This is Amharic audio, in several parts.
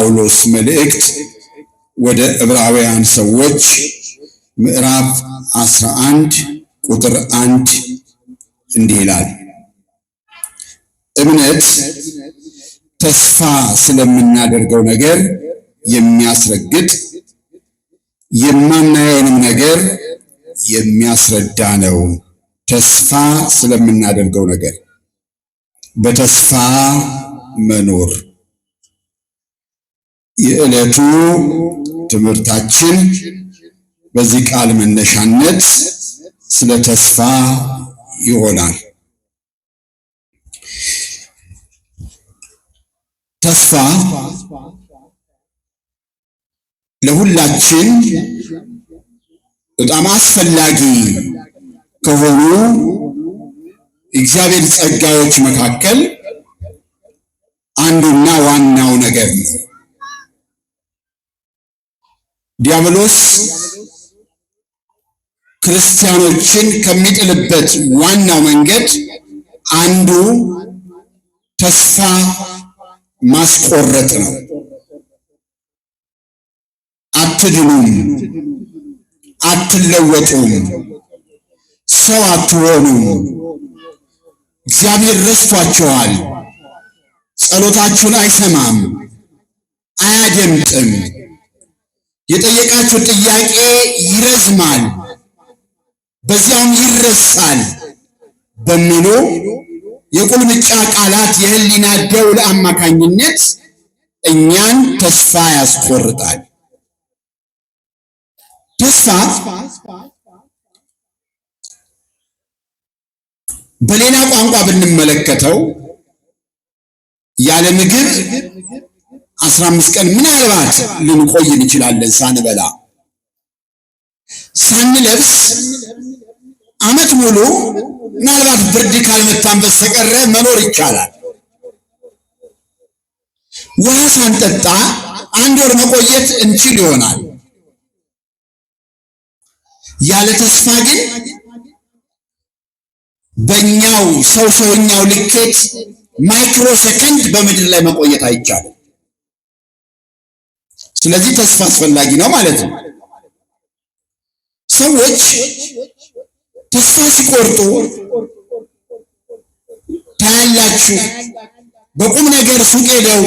የጳውሎስ መልእክት ወደ ዕብራውያን ሰዎች ምዕራፍ 11 ቁጥር 1 እንዲህ ይላል። እምነት ተስፋ ስለምናደርገው ነገር የሚያስረግጥ የማናየውንም ነገር የሚያስረዳ ነው። ተስፋ ስለምናደርገው ነገር በተስፋ መኖር የዕለቱ ትምህርታችን በዚህ ቃል መነሻነት ስለ ተስፋ ይሆናል። ተስፋ ለሁላችን በጣም አስፈላጊ ከሆኑ እግዚአብሔር ጸጋዎች መካከል አንዱና ዋናው ነገር ነው። ዲያብሎስ ክርስቲያኖችን ከሚጥልበት ዋናው መንገድ አንዱ ተስፋ ማስቆረጥ ነው። አትድኑም፣ አትለወጡም፣ ሰው አትሆኑም፣ እግዚአብሔር ረስቷችኋል፣ ጸሎታችሁን አይሰማም፣ አያደምጥም፣ የጠየቃችሁ ጥያቄ ይረዝማል፣ በዚያም ይረሳል በሚሉ የቁልምጫ ቃላት የህሊና ደውል አማካኝነት እኛን ተስፋ ያስቆርጣል። ተስፋ በሌላ ቋንቋ ብንመለከተው ያለ ምግብ 15 ቀን ምናልባት ልንቆይ እንችላለን ሳንበላ፣ ሳንለብስ ዓመት ሙሉ ምናልባት ብርድ ካልመታን በስተቀር መኖር ይቻላል። ውሃ ሳንጠጣ 1 ወር መቆየት እንችል ይሆናል። ያለ ተስፋ ግን በእኛው ሰውኛው ልኬት ማይክሮ ሰከንድ በምድር ላይ መቆየት አይቻልም። ስለዚህ ተስፋ አስፈላጊ ነው ማለት ነው። ሰዎች ተስፋ ሲቆርጡ ታያላችሁ። በቁም ነገር ሱቅ ሄደው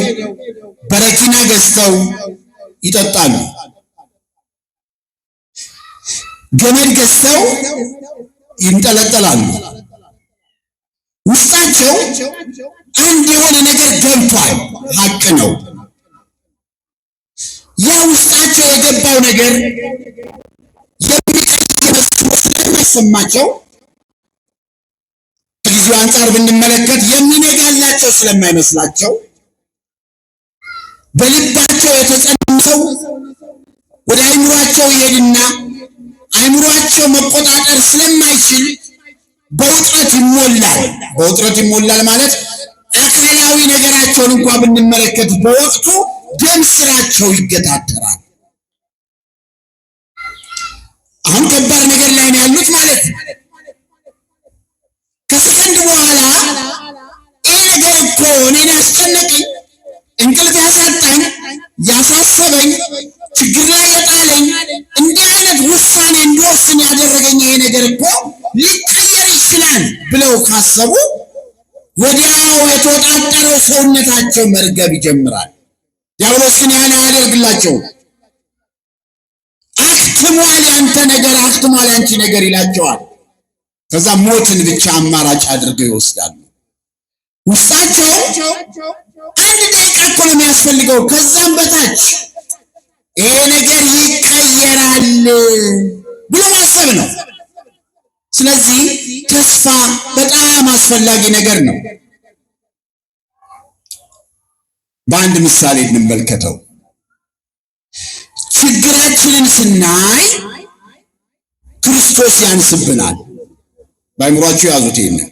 በረኪና ገዝተው ይጠጣሉ። ገመድ ገዝተው ይንጠለጠላሉ። ውስጣቸው አንድ የሆነ ነገር ገብቷል፣ ሀቅ ነው። ያ ውስጣቸው የገባው ነገር ስለማይሰማቸው ከጊዜው አንጻር ብንመለከት የሚነጋላቸው ስለማይመስላቸው በልባቸው የተጸነሰው ወደ አይምሯቸው ይሄድና አይምሯቸው መቆጣጠር ስለማይችል በውጥረት ይሞላል። በውጥረት ይሞላል ማለት አካላዊ ነገራቸውን እንኳን ብንመለከት በወቅቱ ደም ስራቸው ይገታተራል። አሁን ከባድ ነገር ላይ ነው ያሉት ማለት ነው። ከሰከንድ በኋላ ይህ ነገር እኮ እኔን ያስጨነቀኝ፣ እንቅልፍ ያሳጣኝ፣ ያሳሰበኝ፣ ችግር ላይ የጣለኝ፣ እንዲህ አይነት ውሳኔ እንዲወስን ያደረገኝ ይሄ ነገር እኮ ሊቀየር ይችላል ብለው ካሰቡ ወዲያው የተወጣጠረው ሰውነታቸው መርገብ ይጀምራል። ዲያብሎስ ግን ያን አያደርግላቸው። አክትሟል፣ ያንተ ነገር አክትሟል፣ ያንቺ ነገር ይላቸዋል። ከዛ ሞትን ብቻ አማራጭ አድርገው ይወስዳሉ። ውስጣቸው 1 ደቂቃ እኮ ነው የሚያስፈልገው፣ ከዛም በታች ይሄ ነገር ይቀየራል ብሎ ማሰብ ነው። ስለዚህ ተስፋ በጣም አስፈላጊ ነገር ነው። በአንድ ምሳሌ እንመልከተው። ችግራችንን ስናይ ክርስቶስ ያንስብናል። በአይምሯችሁ ያዙት ይሄንን።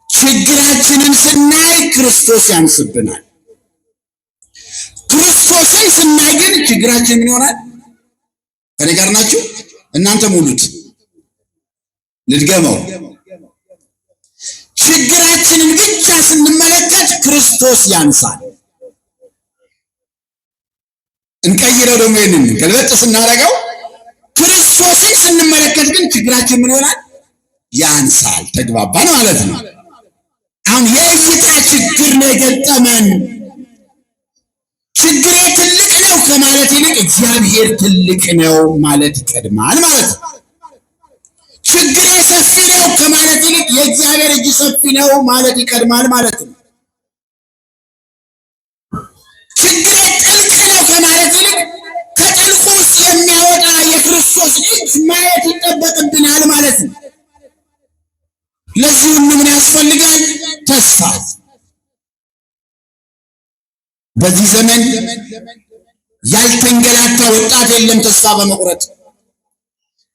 ችግራችንን ስናይ ክርስቶስ ያንስብናል። ክርስቶስን ስናይ ግን ችግራችን ምን ይሆናል? ከኔ ጋር ናችሁ? እናንተ ሙሉት። ልድገመው። ችግራችንን ብቻ ስንመለከት ክርስቶስ ያንሳል። እንቀይረው ደግሞ ይሄንን ገልበጥ ስናደርገው ክርስቶስን ስንመለከት ግን ችግራችን ምን ይሆናል? ያንሳል። ተግባባን ማለት ነው። አሁን የእይታ ችግር ነው የገጠመን። ችግሬ ትልቅ ነው ከማለት ይልቅ እግዚአብሔር ትልቅ ነው ማለት ይቀድማል ማለት ነው። ችግሬ ሰፊ ነው ከማለት ይልቅ የእግዚአብሔር እጅ ሰፊ ነው ማለት ይቀድማል ማለት ነው። ችግሬ ጥልቅ ነው ከማለት ይልቅ ከጥልቁ ውስጥ የሚያወጣ የክርስቶስ እጅ ማየት ይጠበቅብናል ማለት ነው። ለዚህ ሁሉ ምን ያስፈልጋል? ተስፋ። በዚህ ዘመን ያልተንገላታ ወጣት የለም ተስፋ በመቁረጥ።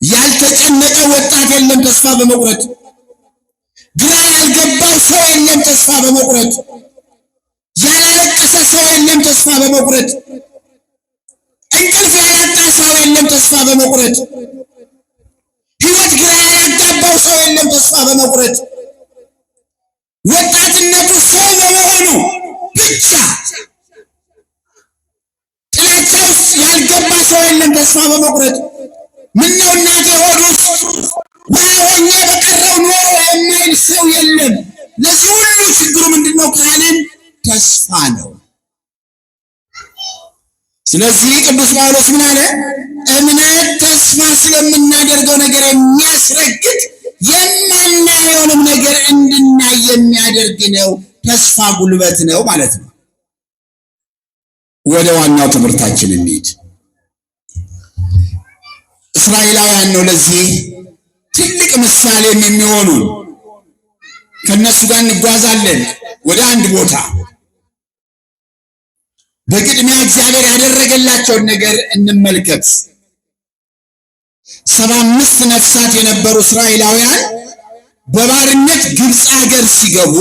ያልተጨነቀ ወጣት የለም ተስፋ በመቁረጥ። ግራ ያልገባው ሰው የለም ተስፋ በመቁረጥ። ያላለቀሰ ሰው የለም ተስፋ በመቁረጥ። እንቅልፍ ያላጣ ሰው የለም ተስፋ በመቁረጥ። ሕይወት ግራ ያላጋባው ሰው የለም ተስፋ በመቁረጥ። ወጣትነቱ ሰው በመሆኑ ብቻ ጥላቻ ውስጥ ያልገባ ሰው የለም ተስፋ በመቁረጥ። ምነው እናቴ ሆድ ውስጥ ውሃ ሆኜ በቀረው ኖሮ የማይል ሰው የለም። ለዚህ ሁሉ ችግሩ ምንድን ነው ካልን ተስፋ ነው። ስለዚህ ቅዱስ ጳውሎስ ምን አለ? እምነት ተስፋ ስለምናደርገው ነገር የሚያስረግጥ የማናየውንም ነገር እንድናይ የሚያደርግ ነው። ተስፋ ጉልበት ነው ማለት ነው። ወደ ዋናው ትምህርታችን እንሂድ። እስራኤላውያን ነው ለዚህ ትልቅ ምሳሌ የሚሆኑ። ከነሱ ጋር እንጓዛለን ወደ አንድ ቦታ። በቅድሚያ እግዚአብሔር ያደረገላቸውን ነገር እንመልከት። 75 ነፍሳት የነበሩ እስራኤላውያን በባርነት ግብፅ ሀገር ሲገቡ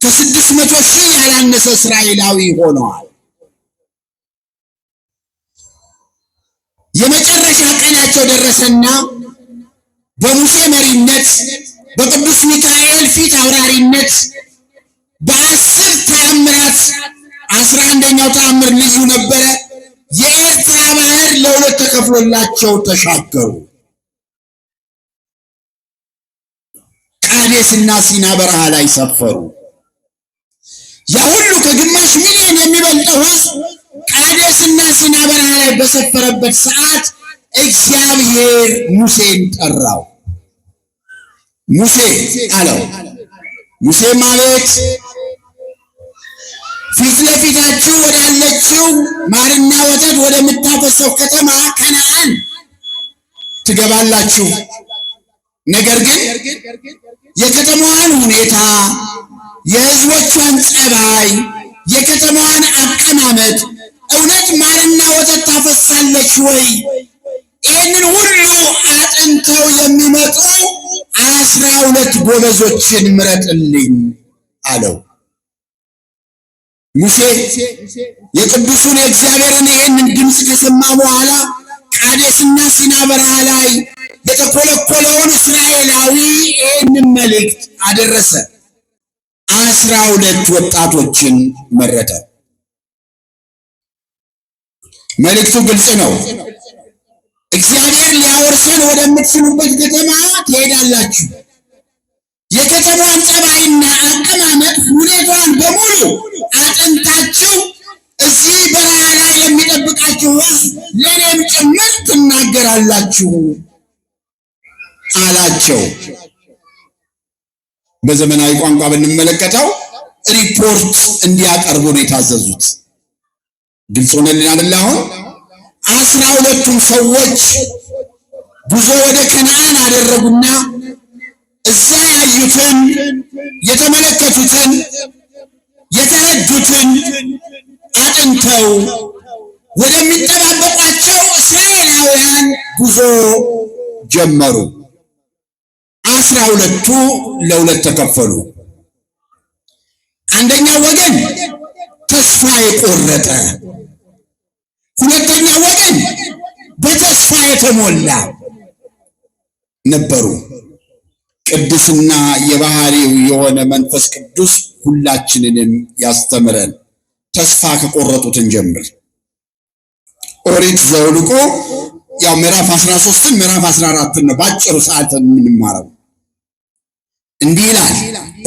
ከ600 ሺህ ያላነሰ እስራኤላዊ ሆነዋል። የመጨረሻ ቀናቸው ደረሰና በሙሴ መሪነት በቅዱስ ሚካኤል ፊት አውራሪነት በ10 ተአምራት 11ኛው ተአምር ልዩ ነበረ። የኤርትራ ባህር ለሁለት ተከፍሎላቸው ተሻገሩ። ቃዴስና ሲና በረሃ ላይ ሰፈሩ። ያ ሁሉ ከግማሽ ሚሊዮን የሚበልጠው ሕዝብ ቃዴስና ሲና በረሃ ላይ በሰፈረበት ሰዓት እግዚአብሔር ሙሴን ጠራው። ሙሴ አለው። ሙሴም አቤት። ፊት ለፊታችሁ ወዳለችው ማርና ወተት ወደምታፈሰው ከተማ ከነዓን ትገባላችሁ። ነገር ግን የከተማዋን ሁኔታ፣ የሕዝቦቿን ጸባይ፣ የከተማዋን አቀማመጥ እውነት ማርና ወተት ታፈሳለች ወይ? ይህንን ሁሉ አጥንተው የሚመጡ 12 ጎበዞችን ምረጥልኝ አለው። ሙሴ የቅዱሱን የእግዚአብሔርን ይህንን ድምፅ ከሰማ በኋላ ቃዴስና ሲና በረሃ ላይ የተኮለኮለውን እስራኤላዊ ይህንን መልእክት አደረሰ። 12 ወጣቶችን መረጠ። መልእክቱ ግልጽ ነው። እግዚአብሔር ሊያወርሰን ወደምትችሉበት ከተማ ትሄዳላችሁ። የከተማዋን ጸባይና አቀማመጥ ሁኔታዋን በሙሉ አጥንታችሁ እዚህ በረሃ ላይ ለሚጠብቃችሁ ሕዝብ ለእኔም ጭምር ትናገራላችሁ አላቸው። በዘመናዊ ቋንቋ ብንመለከተው ሪፖርት እንዲያቀርቡ ነው የታዘዙት። ግልጽ ሆነልን አይደል? አሁን 12ቱም ሰዎች ጉዞ ወደ ከነዓን አደረጉና እዛ ያዩትን፣ የተመለከቱትን፣ የተረዱትን አጥንተው ወደሚጠባበቋቸው እስራኤላውያን ጉዞ ጀመሩ። 12ቱ ለሁለት ተከፈሉ። አንደኛው ወገን ተስፋ የቆረጠ፣ ሁለተኛው ወገን በተስፋ የተሞላ ነበሩ። ቅድስና የባህሪው የሆነ መንፈስ ቅዱስ ሁላችንንም ያስተምረን። ተስፋ ከቆረጡትን ጀምር። ኦሪት ዘኍልቍ ያው ምዕራፍ 13ን ምዕራፍ 14ን ነው ባጭሩ ሰዓት የምንማረው። እንዲህ ይላል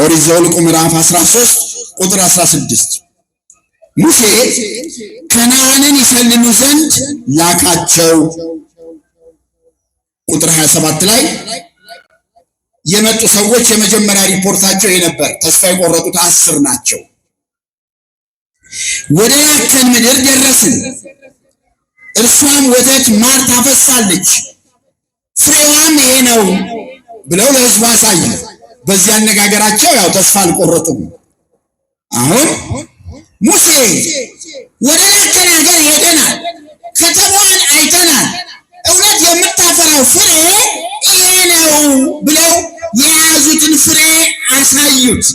ኦሪት ዘኍልቍ ምዕራፍ 13 ቁጥር 16 ሙሴ ከነዓንን ይሰልሉ ዘንድ ላካቸው። ቁጥር 27 ላይ የመጡ ሰዎች የመጀመሪያ ሪፖርታቸው የነበር ተስፋ የቆረጡት 10 ናቸው። ወደ ያከን ምድር ደረስን፣ እርሷም ወተት ማር ታፈሳለች፣ ፍሬዋም ይሄ ነው ብለው ለሕዝቡ አሳዩ። በዚህ አነጋገራቸው ያው ተስፋ አልቆረጡም። አሁን ሙሴ ወደ ያከን ሀገር ሄደናል፣ ከተማዋን አይተናል፣ እውነት የምታፈራው ፍሬ ይሄ ነው ብለው የያዙትን ፍሬ አሳዩት።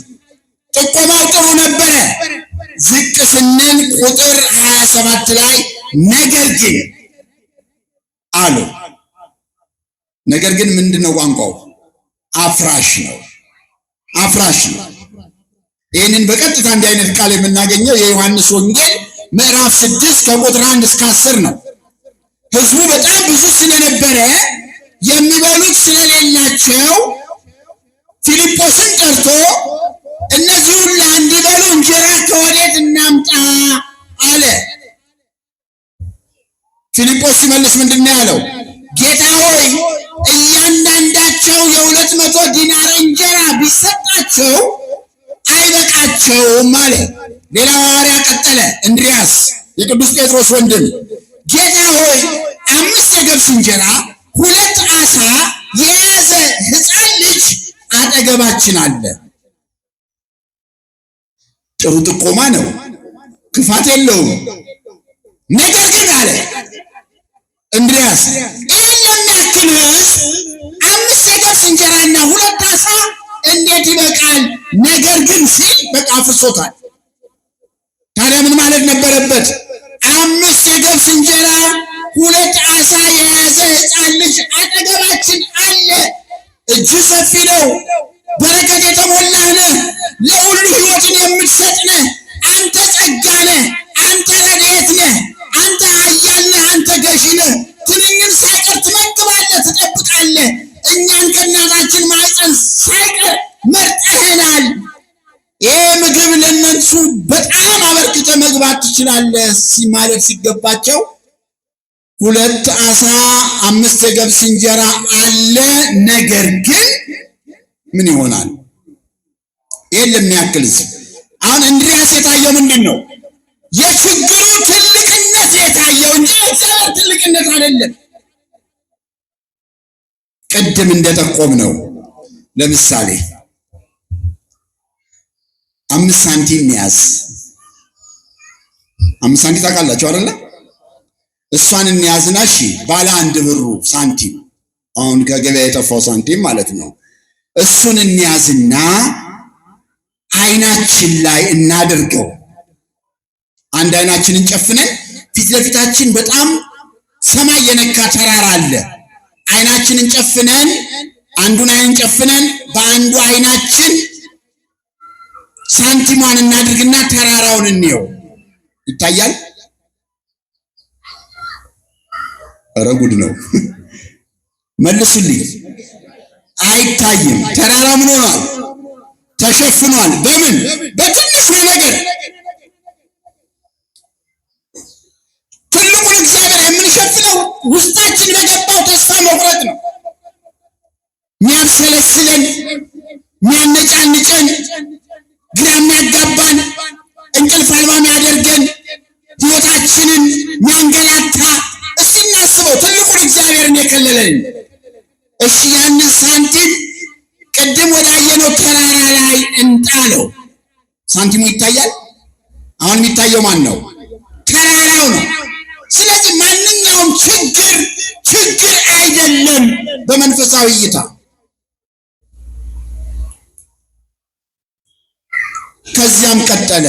ጥቆማው ጥሩ ነበረ። ዝቅ ስንል ቁጥር 27 ላይ ነገር ግን አሉ። ነገር ግን ምንድነው ቋንቋው? አፍራሽ ነው። አፍራሽ ነው። ይህንን በቀጥታ እንዲህ አይነት ቃል የምናገኘው የዮሐንስ ወንጌል ምዕራፍ 6 ከቁጥር 1 እስከ 10 ነው። ህዝቡ በጣም ብዙ ስለነበረ የሚበሉት ስለሌላቸው ፊልጶስን ጠርቶ እነዚህ ሁሉ እንዲበሉ እንጀራ ከወዴት እናምጣ አለ። ፊልጶስ ሲመልስ ምንድን ነው ያለው? ጌታ ሆይ እያንዳንዳቸው የ200 ዲናር እንጀራ ቢሰጣቸው አይበቃቸውም አለ። ሌላ ሐዋርያ ቀጠለ፣ እንድርያስ የቅዱስ ጴጥሮስ ወንድም፣ ጌታ ሆይ 5 የገብስ እንጀራ 2 ዓሣ የያዘ ሕፃን ልጅ አጠገባችን አለ። ጥሩ ጥቆማ ነው፣ ክፋት የለውም። ነገር ግን አለ እንድርያስ ይህን የሚያክል ሕዝብ 5 የገብስ እንጀራና 2 ዓሣ እንዴት ይበቃል? ነገር ግን ሲል በቃ አፍርሶታል። ታዲያ ምን ማለት ነበረበት? 5 የገብስ እንጀራ 2 ዓሣ የያዘ ሕፃን ልጅ አጠገባችን አለ። እጅ ሰፊ ነው፣ በረከት የተሞላህ ነህ፣ ለሁሉ ሕይወትን የምትሰጥ ነህ፣ አንተ ጸጋ ነህ፣ አንተ ረድኤት ነህ፣ አንተ ኃያል ነህ፣ አንተ ገዢ ነህ፣ ትንኝን ሳይቀር ትመግባለህ፣ ትጠብቃለህ፣ እኛን ከእናታችን ማኅፀን ሳይቀር መርጠህናል። ይህ ምግብ ለእነሱ በጣም አበርክተ መግባት ትችላለህ ማለት ሲገባቸው 2 ዓሣ 5 የገብስ እንጀራ አለ። ነገር ግን ምን ይሆናል? ይሄን ለሚያክል ሕዝብ አሁን እንድርያስ የታየው ምንድን ነው? የችግሩ ትልቅነት የታየው እንጂ የእግዚአብሔር ትልቅነት አይደለም። ቅድም እንደጠቆም ነው። ለምሳሌ 5 ሳንቲም ያዝ። 5 ሳንቲም ታውቃላችሁ አይደለ? እሷን እንያዝና እሺ፣ ባለ 1 ብሩ ሳንቲም አሁን ከገበያ የጠፋው ሳንቲም ማለት ነው። እሱን እንያዝና አይናችን ላይ እናድርገው። አንድ አይናችንን ጨፍነን ፊት ለፊታችን በጣም ሰማይ የነካ ተራራ አለ። አይናችንን ጨፍነን አንዱን አይን ጨፍነን በአንዱ አይናችን ሳንቲሟን እናድርግና ተራራውን እንየው። ይታያል? ኧረ ጉድ ነው። መልሱልኝ። አይታይም። ተራራ ምን ሆኗል? ተሸፍኗል። በምን? በትንሽ ነገር። ትልቁን እግዚአብሔር የምንሸፍነው ውስጣችን በገባው ተስፋ መቁረጥ ነው። የሚያብሰለስለን፣ የሚያነጫንጨን፣ ግራ የሚያጋባን፣ እንቅልፍ አልባ የሚያደርገን፣ ሕይወታችንን የሚያንገላታ እስቲ እናስበው። ትልቁን እግዚአብሔርን የከለለን። እሺ ያንን ሳንቲም ቅድም ወዳየነው ተራራ ላይ እንጣለው። ሳንቲሙ ይታያል? አሁን የሚታየው ማን ነው? ተራራው ነው። ስለዚህ ማንኛውም ችግር አይደለም በመንፈሳዊ እይታ። ከዚያም ቀጠለ።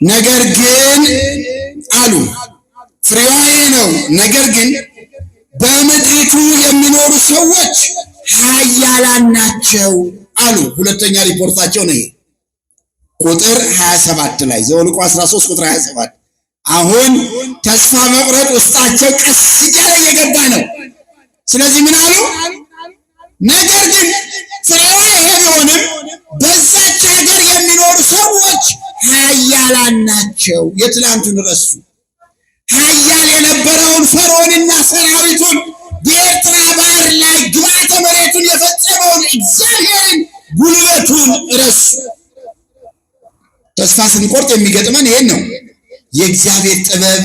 ነገር ግን አሉ ፍሬዋ ነው። ነገር ግን በምድሪቱ የሚኖሩ ሰዎች ኃያላን ናቸው አሉ። ሁለተኛ ሪፖርታቸው ነው ይሄ ቁጥር 27 ላይ ዘኍልቍ 13 ቁጥር 27 አሁን ተስፋ መቁረጥ ውስጣቸው ቀስ እያለ እየገባ ነው። ስለዚህ ምን አሉ? ነገር ግን ፍሬዋ ይሄ ቢሆንም በዛች ሀገር የሚኖሩ ሰዎች ኃያላን ናቸው። የትላንቱን ረሱ። ኃያል የነበረውን ፈርዖንና ሰራዊቱን በኤርትራ ባህር ላይ ግብዓተ መሬቱን የፈጸመውን እግዚአብሔርን ጉልበቱን ረሱ። ተስፋ ስንቆርጥ የሚገጥመን ይሄን ነው። የእግዚአብሔር ጥበብ፣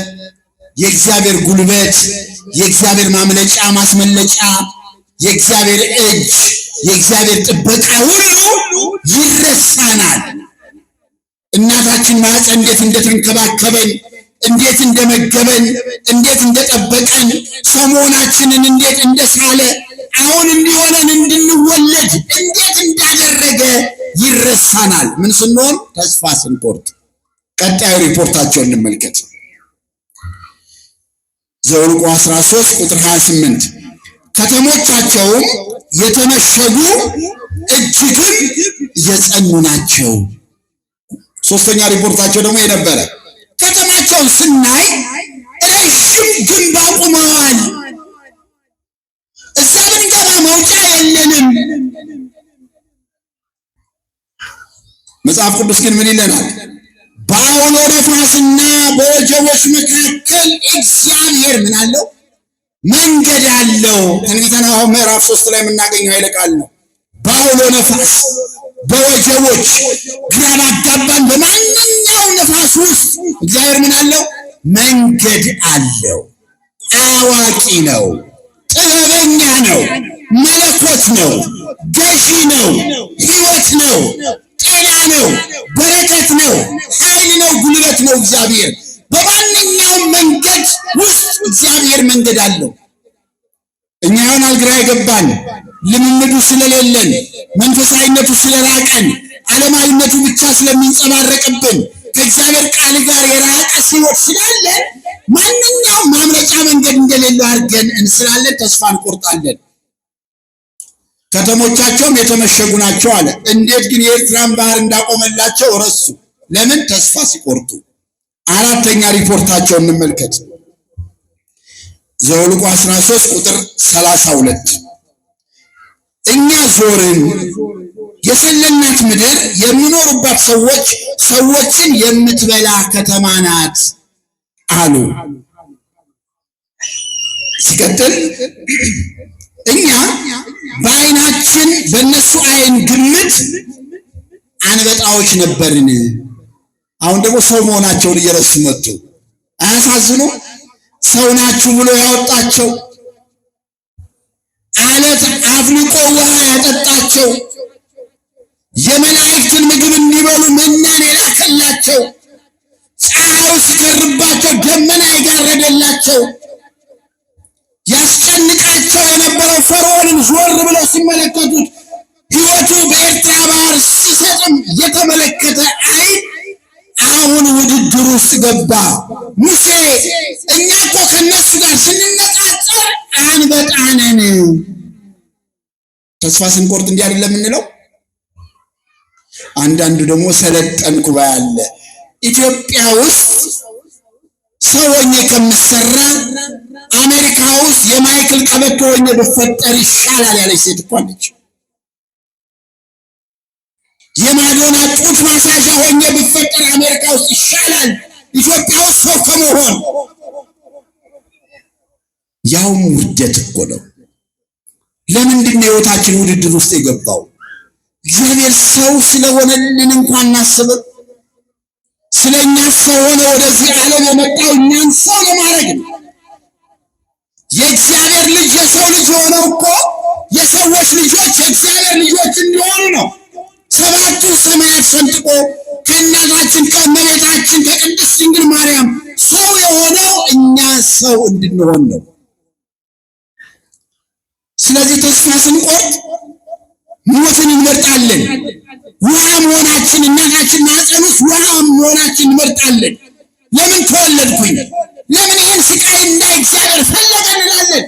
የእግዚአብሔር ጉልበት፣ የእግዚአብሔር ማምለጫ ማስመለጫ፣ የእግዚአብሔር እጅ፣ የእግዚአብሔር ጥበቃ ሁሉ ይረሳናል። እናታችን ማኅፀን እንዴት እንደተንከባከበን፣ እንዴት እንደመገበን፣ እንዴት እንደጠበቀን፣ ሰሞናችንን እንዴት እንደሳለ፣ አሁን እንዲሆነን እንድንወለድ እንዴት እንዳደረገ ይረሳናል። ምን ስንሆን? ተስፋ ስንቆርጥ። ቀጣዩ ሪፖርታቸውን እንመልከት። ዘኍልቍ 13 ቁጥር 28 ከተሞቻቸውም የተመሸጉ እጅግም የጸኑ ናቸው። ሶስተኛ ሪፖርታቸው ደግሞ የነበረ ከተማቸውን ስናይ ረዥም ግንብ አቁመዋል። እዛ ብንገባ መውጫ የለንም። መጽሐፍ ቅዱስ ግን ምን ይለናል? በአውሎ ነፋስና በወጀቦች መካከል እግዚአብሔር ምን አለው? መንገድ አለው። ትንቢተ ናሆም ምዕራፍ 3 ላይ የምናገኘው ኃይለ ቃል ነው። በአውሎ ነፋስ፣ በወጀቦች ግራ ባጋባን በማንኛውም ነፋስ ውስጥ እግዚአብሔር ምን አለው? መንገድ አለው። አዋቂ ነው፣ ጥበበኛ ነው፣ መለኮት ነው፣ ገዢ ነው፣ ሕይወት ነው፣ ጤና ነው፣ በረከት ነው፣ ኃይል ነው፣ ጉልበት ነው። እግዚአብሔር በማንኛውም መንገድ ውስጥ እግዚአብሔር መንገድ አለው። እኛ ይሆናል ግራ የገባን ልምምዱ ስለሌለን፣ መንፈሳዊነቱ ስለራቀን፣ ዓለማዊነቱ ብቻ ስለሚንጸባረቅብን፣ ከእግዚአብሔር ቃል ጋር የራቀ ሕይወት ስላለን ማንኛውም ማምለጫ መንገድ እንደሌለው አድርገን እንስላለን፣ ተስፋ እንቆርጣለን። ከተሞቻቸውም የተመሸጉ ናቸው አለ። እንዴት ግን የኤርትራን ባህር እንዳቆመላቸው ረሱ። ለምን? ተስፋ ሲቆርጡ። አራተኛ ሪፖርታቸውን እንመልከት። ዘኍልቍ 13 ቁጥር 32 እኛ ዞርን፣ የሰለልናት ምድር የሚኖሩባት ሰዎች ሰዎችን የምትበላ ከተማ ናት አሉ። ሲቀጥል እኛ በዓይናችን በእነሱ ዓይን ግምት አንበጣዎች ነበርን። አሁን ደግሞ ሰው መሆናቸውን እየረሱ መጡ። አያሳዝኑ? ሰው ናችሁ ብሎ ያወጣቸው፣ አለት አፍልቆ ውሃ ያጠጣቸው፣ የመላእክትን ምግብ እንዲበሉ መናን የላከላቸው፣ ፀሐዩ ሲገርባቸው ደመና የጋረደላቸው፣ ያስጨንቃቸው የነበረው ፈርዖንን ዞር ብለው ሲመለከቱት ሕይወቱ በኤርትራ ባህር ሲሰጥም የተመለከተ ዓይን አሁን ውድድር ውስጥ ገባ። ሙሴ እኛ እኮ ከነሱ ጋር ስንነጻጸር አንበጣ ነን። ተስፋ ስንቆርጥ እንዲህ አይደለም የምንለው። አንዳንዱ ደግሞ ሰለጠንኩ ባያለ ኢትዮጵያ ውስጥ ሰው ሆኜ ከምሰራ አሜሪካ ውስጥ የማይክል ቀበቶ ሆኜ ብፈጠር ይሻላል ያለች ሴት እኮ አለች። የማዶና ጡት ማሳዣ ሆኜ ብፈጠር አሜሪካ ውስጥ ይሻላል ኢትዮጵያ ውስጥ ሰው ከመሆን። ያውም ውርደት እኮ ነው። ለምንድን ነው ሕይወታችን ውድድር ውስጥ የገባው? እግዚአብሔር ሰው ስለሆነልን እንኳን እናስበው። ስለኛ ሰው ሆነ ወደዚህ ዓለም የመጣው እኛን ሰው ለማድረግ ነው። የእግዚአብሔር ልጅ የሰው ልጅ የሆነው እኮ የሰዎች ልጆች የእግዚአብሔር ልጆች እንዲሆኑ ነው። ሰባቱ ሰማያት ሰንጥቆ ከእናታችን ከእመቤታችን ከቅድስት ድንግል ማርያም ሰው የሆነው እኛ ሰው እንድንሆን ነው። ስለዚህ ተስፋ ስንቆርጥ ሞትን እንመርጣለን። ውሃ መሆናችን እናታችን ማኅፀን ውስጥ ውሃ መሆናችን እንመርጣለን። ለምን ተወለድኩኝ? ለምን ይህን ስቃይ እንዳይ እግዚአብሔር ፈለገ እንላለን።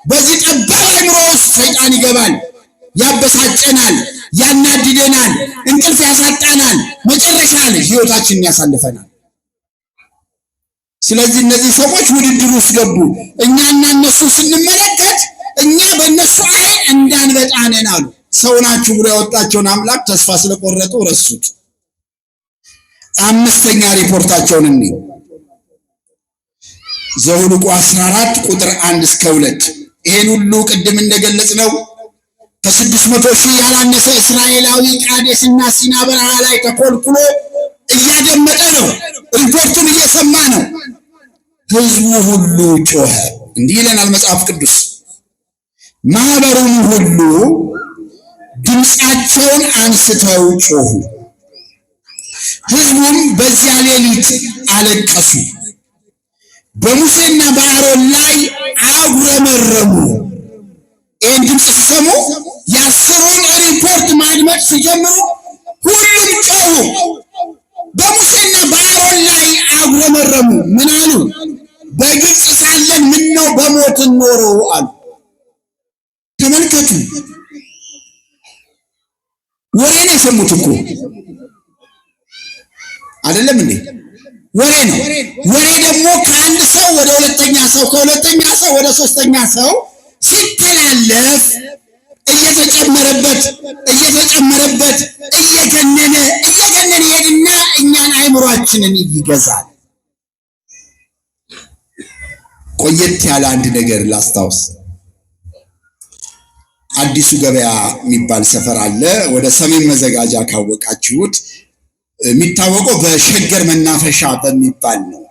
በዚህ ጠባብ አእምሮ ውስጥ ሰይጣን ይገባል፣ ያበሳጨናል፣ ያናድደናል፣ እንቅልፍ ያሳጣናል፣ መጨረሻ ላይ ሕይወታችንን ያሳልፈናል። ስለዚህ እነዚህ ሰዎች ውድድር ውስጥ ገቡ። እኛና እነሱ ስንመለከት እኛ በእነሱ አይን እንዳንበጣ ነን አሉ። ሰው ናችሁ ብሎ ያወጣቸውን አምላክ ተስፋ ስለቆረጡ ረሱት። አምስተኛ ሪፖርታቸውን እንይ። ዘኍልቍ 14 ቁጥር 1 እስከ 2። ይሄን ሁሉ ቅድም እንደገለጽ ነው ከ600 ሺህ ያላነሰ እስራኤላዊ ቃዴስና ሲና በረሃ ላይ ተኮልኩሎ እያደመጠ ነው። ሪፖርቱን እየሰማ ነው። ህዝቡ ሁሉ ጮኸ። እንዲህ ይለናል መጽሐፍ ቅዱስ። ማህበሩም ሁሉ ድምፃቸውን አንስተው ጮሁ። ህዝቡም በዚያ ሌሊት አለቀሱ፣ በሙሴና በአሮን ላይ አጉረመረሙ። ይህን ድምፅ ሲሰሙ የአስሩን ሪፖርት ማድመጥ ሲጀምሩ ሁሉም ጮሁ፣ በሙሴና በአሮን ላይ አጉረመረሙ። ምን አሉ? በግብፅ ሳለን ምነው በሞትን ኖሮ አሉ። ተመልከቱ፣ ወሬ ነው የሰሙት እኮ አይደለም እንዴ? ወሬ ነው። ወሬ ደግሞ ከአንድ ሰው ወደ ሁለተኛ ሰው፣ ከሁለተኛ ሰው ወደ ሶስተኛ ሰው ሲተላለፍ እየተጨመረበት እየገነነ ይሄድና እኛን አይምሯችንን ይገዛል። ቆየት ያለ አንድ ነገር ላስታውስ። አዲሱ ገበያ የሚባል ሰፈር አለ። ወደ ሰሜን መዘጋጃ ካወቃችሁት የሚታወቀው በሸገር መናፈሻ በሚባል ነው።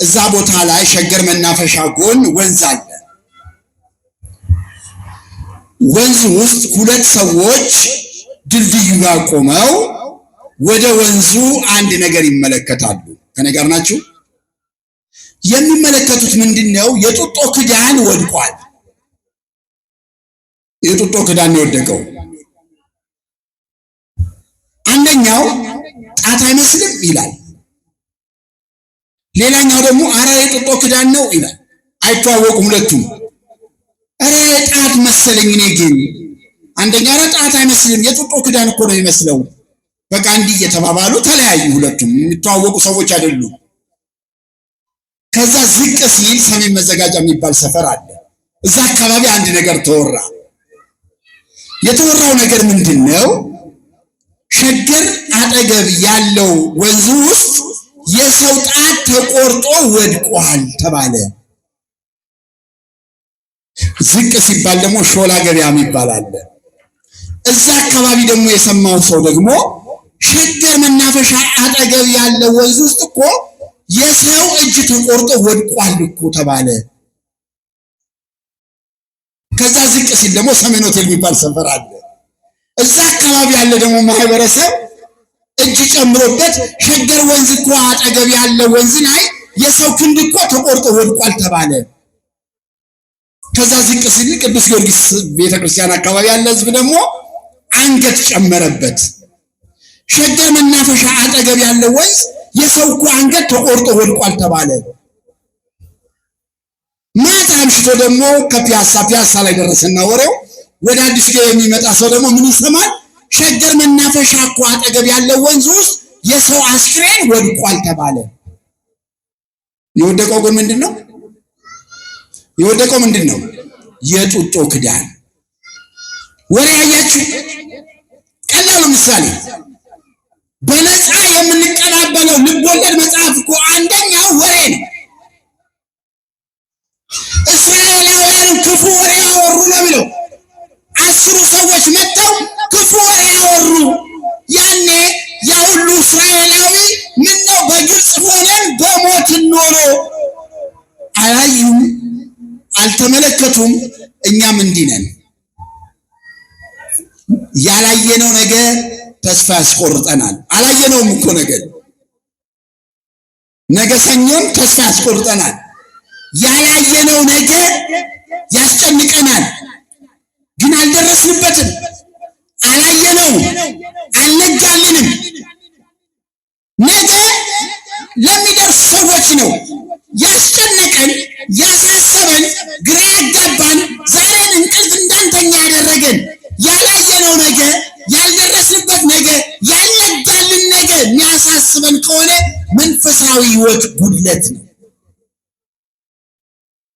እዛ ቦታ ላይ ሸገር መናፈሻ ጎን ወንዝ አለ። ወንዝ ውስጥ ሁለት ሰዎች ድልድዩ ጋር ቆመው ወደ ወንዙ አንድ ነገር ይመለከታሉ። ከነገር ናችሁ? የሚመለከቱት ምንድነው? የጡጦ ክዳን ወድቋል። የጡጦ ክዳን የወደቀው አንደኛው ጣት አይመስልም ይላል፣ ሌላኛው ደግሞ አረ የጡጦ ክዳን ነው ይላል። አይተዋወቁም ሁለቱም። አረ ጣት መሰለኝ እኔ ግን፣ አንደኛ አረ ጣት አይመስልም የጡጦ ክዳን እኮ ነው የሚመስለው። በቃ እንዲህ እየተባባሉ ተለያዩ። ሁለቱም የሚተዋወቁ ሰዎች አይደሉም። ከዛ ዝቅ ሲል ሰሜን መዘጋጃ የሚባል ሰፈር አለ። እዛ አካባቢ አንድ ነገር ተወራ። የተወራው ነገር ምንድን ነው? ሸገር አጠገብ ያለው ወንዝ ውስጥ የሰው ጣት ተቆርጦ ወድቋል ተባለ። ዝቅ ሲባል ደግሞ ሾላ ገበያ የሚባል አለ። እዛ አካባቢ ደግሞ የሰማው ሰው ደግሞ ሸገር መናፈሻ አጠገብ ያለው ወንዝ ውስጥ እኮ የሰው እጅ ተቆርጦ ወድቋል እኮ ተባለ። ከዛ ዝቅ ሲል ደግሞ ሰሜን ሆቴል የሚባል ሰፈር አለ። እዛ አካባቢ ያለ ደግሞ ማህበረሰብ እጅ ጨምሮበት ሸገር ወንዝ እኮ አጠገብ ያለ ወንዝ ላይ የሰው ክንድ እኮ ተቆርጦ ወድቋል ተባለ። ከዛ ዝቅ ሲል ቅዱስ ጊዮርጊስ ቤተክርስቲያን አካባቢ ያለ ህዝብ ደግሞ አንገት ጨመረበት። ሸገር መናፈሻ አጠገብ ያለ ወንዝ የሰው እኮ አንገት ተቆርጦ ወድቋል ተባለ። ማታ አምሽቶ ደግሞ ከፒያሳ ላይ ደረሰና ወሬው ወደ አዲስ ገበያ የሚመጣ ሰው ደግሞ ምን ይሰማል? ሸገር መናፈሻ እኮ አጠገብ ያለው ወንዝ ውስጥ የሰው አስክሬን ወድቋል ተባለ። የወደቀው ግን ምንድነው? የጡጦ ክዳን። ወሬ ያያችሁ ቀላል ምሳሌ፣ በነፃ የምንቀባበለው ልቦለድ መጽሐፍ እኮ አንደኛው ወሬ ነው። እስራኤላውያን ክፉ ወሬ ያወሩ ነው የሚለው። 10 ሰዎች መጥተው ክፉ ወሬ ያወሩ። ያኔ ያ ሁሉ እስራኤላዊ ምነው በግብፅ ሆነን በሞትን ኖሮ። አላዩም፣ አልተመለከቱም። እኛም እንዲህ ነን። ያላየነው ነገር ተስፋ ያስቆርጠናል። አላየነውም እኮ ነገ ሰኞም ተስፋ ያስቆርጠናል። ያላየነው ነገር ያስጨንቀናል፣ ግን አልደረስንበትም። አላየነው፣ አልነጋልንም። ነገ ለሚደርስ ሰዎች ነው ያስጨነቀን፣ ያሳሰበን፣ ግራ ያጋባን፣ ዛሬን እንቅልፍ እንዳንተኛ ያደረገን። ያላየነው ነገር፣ ያልደረስንበት ነገር፣ ያልነጋልን ነገር የሚያሳስበን ከሆነ መንፈሳዊ የመንፈሳዊ ሕይወት ጉድለት ነው።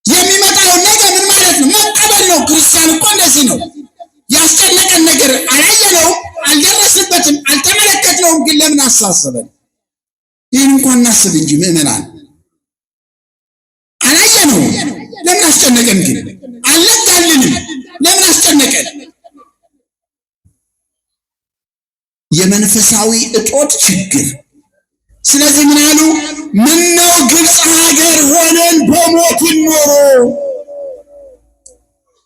የሚመጣው ነገር ምን ማለት ነው? መቀበል ነው። ክርስቲያን እኮ እንደዚህ ነው። ያስጨነቀን ነገር አላየነውም፣ አልደረስበትም፣ አልተመለከትነውም፣ ግን ለምን አሳሰበን? ይህን እንኳን እናስብ እንጂ ምዕመናን። አላየነውም፣ ለምን አስጨነቀን? ግን አልነጋልንም፣ ለምን አስጨነቀን? የመንፈሳዊ እጦት ችግር። ስለዚህ ምን አሉ? ምነው ግብፅ ሀገር ሆነን በሞትን ኖሮ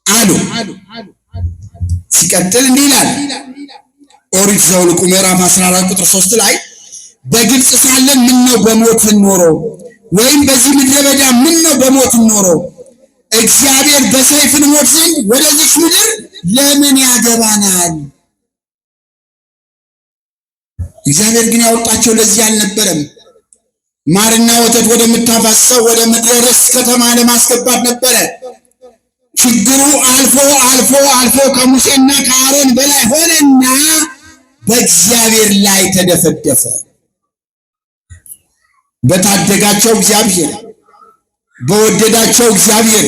አሉ። ሲቀጥል እንዲህ ይላል ኦሪት ዘኍልቍ ምዕራፍ 14 ቁጥር 3 ላይ በግብፅ ሳለን ምነው በሞትን ኖሮ፣ ወይም በዚህ ምድረ በዳ ምነው በሞትን ኖሮ፣ እግዚአብሔር በሰይፍ እንሞት ዘንድ ወደዚች ምድር ለምን ያገባናል? እግዚአብሔር ግን ያወጣቸው ለዚህ አልነበረም። ማርና ወተት ወደምታፈሰው ወደ ምድረ ርስት ከተማ ለማስገባት ነበረ። ችግሩ አልፎ ከሙሴና ከአሮን በላይ ሆነና በእግዚአብሔር ላይ ተደፈደፈ። በታደጋቸው እግዚአብሔር፣ በወደዳቸው እግዚአብሔር፣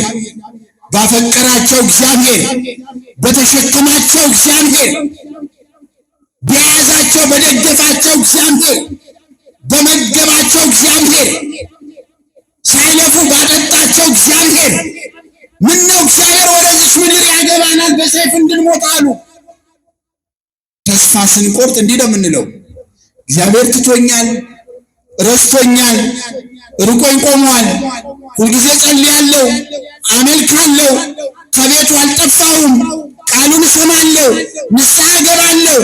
ባፈቀራቸው እግዚአብሔር፣ በተሸከማቸው እግዚአብሔር፣ በያዛቸው በደገፋቸው እግዚአብሔር፣ በመገባቸው እግዚአብሔር፣ ሳይለፉ ባጠጣቸው እግዚአብሔር፣ ምነው እግዚአብሔር ወደዚች ምድር ያገባናል በሰይፍ እንድንሞት አሉ። ተስፋ ስንቆርጥ እንዲህ ነው የምንለው፣ እግዚአብሔር ትቶኛል፣ ረስቶኛል፣ ርቆኝ ቆሟል፣ ሁልጊዜ ጸልያለሁ፣ አመልካለሁ፣ ከቤቱ አልጠፋሁም፣ ቃሉን እሰማለሁ፣ ንስሐ እገባለሁ።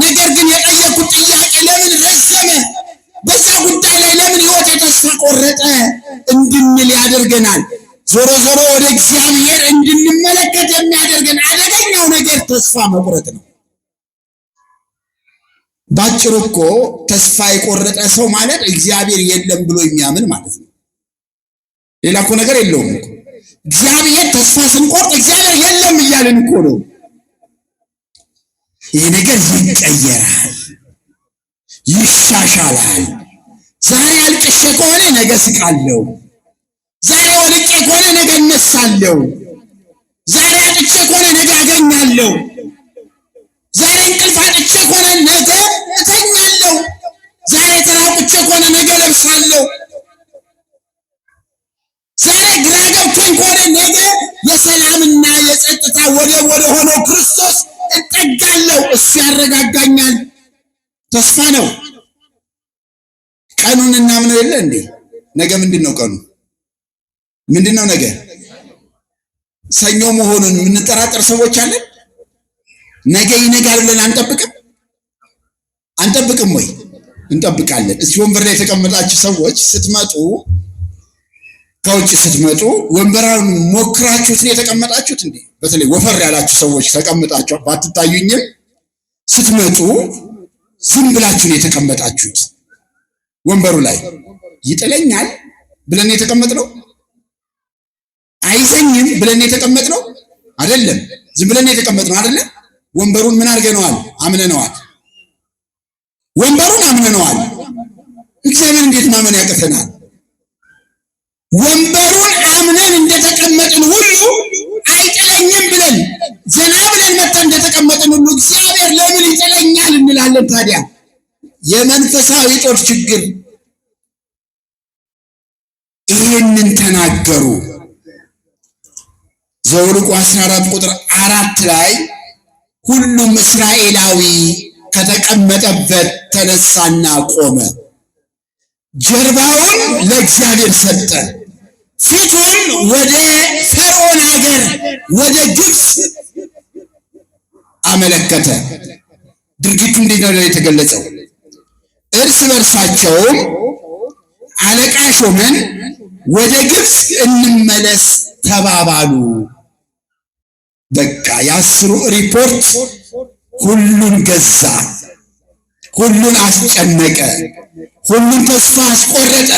ነገር ግን የጠየኩት ጥያቄ ለምን ረዘመ? በዛ ጉዳይ ላይ ለምን ሕይወቴ ተስፋ ቆረጠ እንድንል ያደርገናል። ዞሮ ዞሮ ወደ እግዚአብሔር እንድንመለከት የሚያደርገን አደገኛው ነገር ተስፋ መቁረጥ ነው። ባጭሩ እኮ ተስፋ የቆረጠ ሰው ማለት እግዚአብሔር የለም ብሎ የሚያምን ማለት ነው። ሌላ እኮ ነገር የለውም። እግዚአብሔር ተስፋ ስንቆርጥ እግዚአብሔር የለም እያልን እኮ ነው። ይህ ነገር ይቀየራል፣ ይሻሻላል። ዛሬ አልቅሼ ከሆነ ነገ ስቃለሁ፣ ዛሬ ወድቄ ከሆነ ነገ እነሳለሁ፣ ዛሬ አጥቼ ከሆነ ነገ አገኛለሁ፣ ዛሬ እንቅልፍ አጥቼ ከሆነ ነገ እተኛለሁ፣ ዛሬ ተራቁቼ ከሆነ ነገ ለብሳለሁ፣ ዛሬ ግራ ገብቶኝ ከሆነ ነገ የሰላምና የጸጥታ ወደብ ወደ ሆነው ክርስቶስ እጠጋለሁ። እሱ ያረጋጋኛል። ተስፋ ነው። ቀኑን እናምነው የለ እንዴ? ነገ ምንድን ነው ቀኑ? ምንድን ነው ነገ? ሰኞ መሆኑን የምንጠራጠር ሰዎች አለን። ነገ ይነጋል ብለን አንጠብቅም ወይ? እንጠብቃለን። እስኪ ወንበር ላይ የተቀመጣችሁ ሰዎች ስትመጡ፣ ከውጭ ስትመጡ ወንበራውን ሞክራችሁት ነው የተቀመጣችሁት እንዴ? በተለይ ወፈር ያላችሁ ሰዎች ተቀምጣችሁ ባትታዩኝም ስትመጡ ዝም ብላችሁ ነው የተቀመጣችሁት። ወንበሩ ላይ ይጥለኛል ብለን የተቀመጥነው አይዘኝም ብለን የተቀመጥነው አይደለም። ዝም ብለን የተቀመጥነው አይደለም። ወንበሩን ምን አድርገነዋል? አምነነዋል። ወንበሩን አምነነዋል። እግዚአብሔር እንዴት ማመን ያቅተናል? ወንበሩን አምነን እንደተቀመጥን ሁሉ አይጥለኝም ብለን ዘና ብለን መጥተን እንደተቀመጥን ሁሉ እግዚአብሔር ለምን ይጥለኛል እንላለን? ታዲያ የመንፈሳዊ ጦር ችግር። ይህንን ተናገሩ። ዘኍልቍ 14 ቁጥር 4 ላይ ሁሉም እስራኤላዊ ከተቀመጠበት ተነሳና ቆመ፣ ጀርባውን ለእግዚአብሔር ሰጠ፣ ፊቱን ወደ ፈርዖን ሀገር ወደ ግብፅ አመለከተ። ድርጊቱ እንዴት ነው የተገለጸው? እርስ በርሳቸውም አለቃ ሾመን ወደ ግብፅ እንመለስ ተባባሉ። በቃ የ10ሩ ሪፖርት ሁሉን ገዛ፣ ሁሉን አስጨነቀ፣ ሁሉን ተስፋ አስቆረጠ።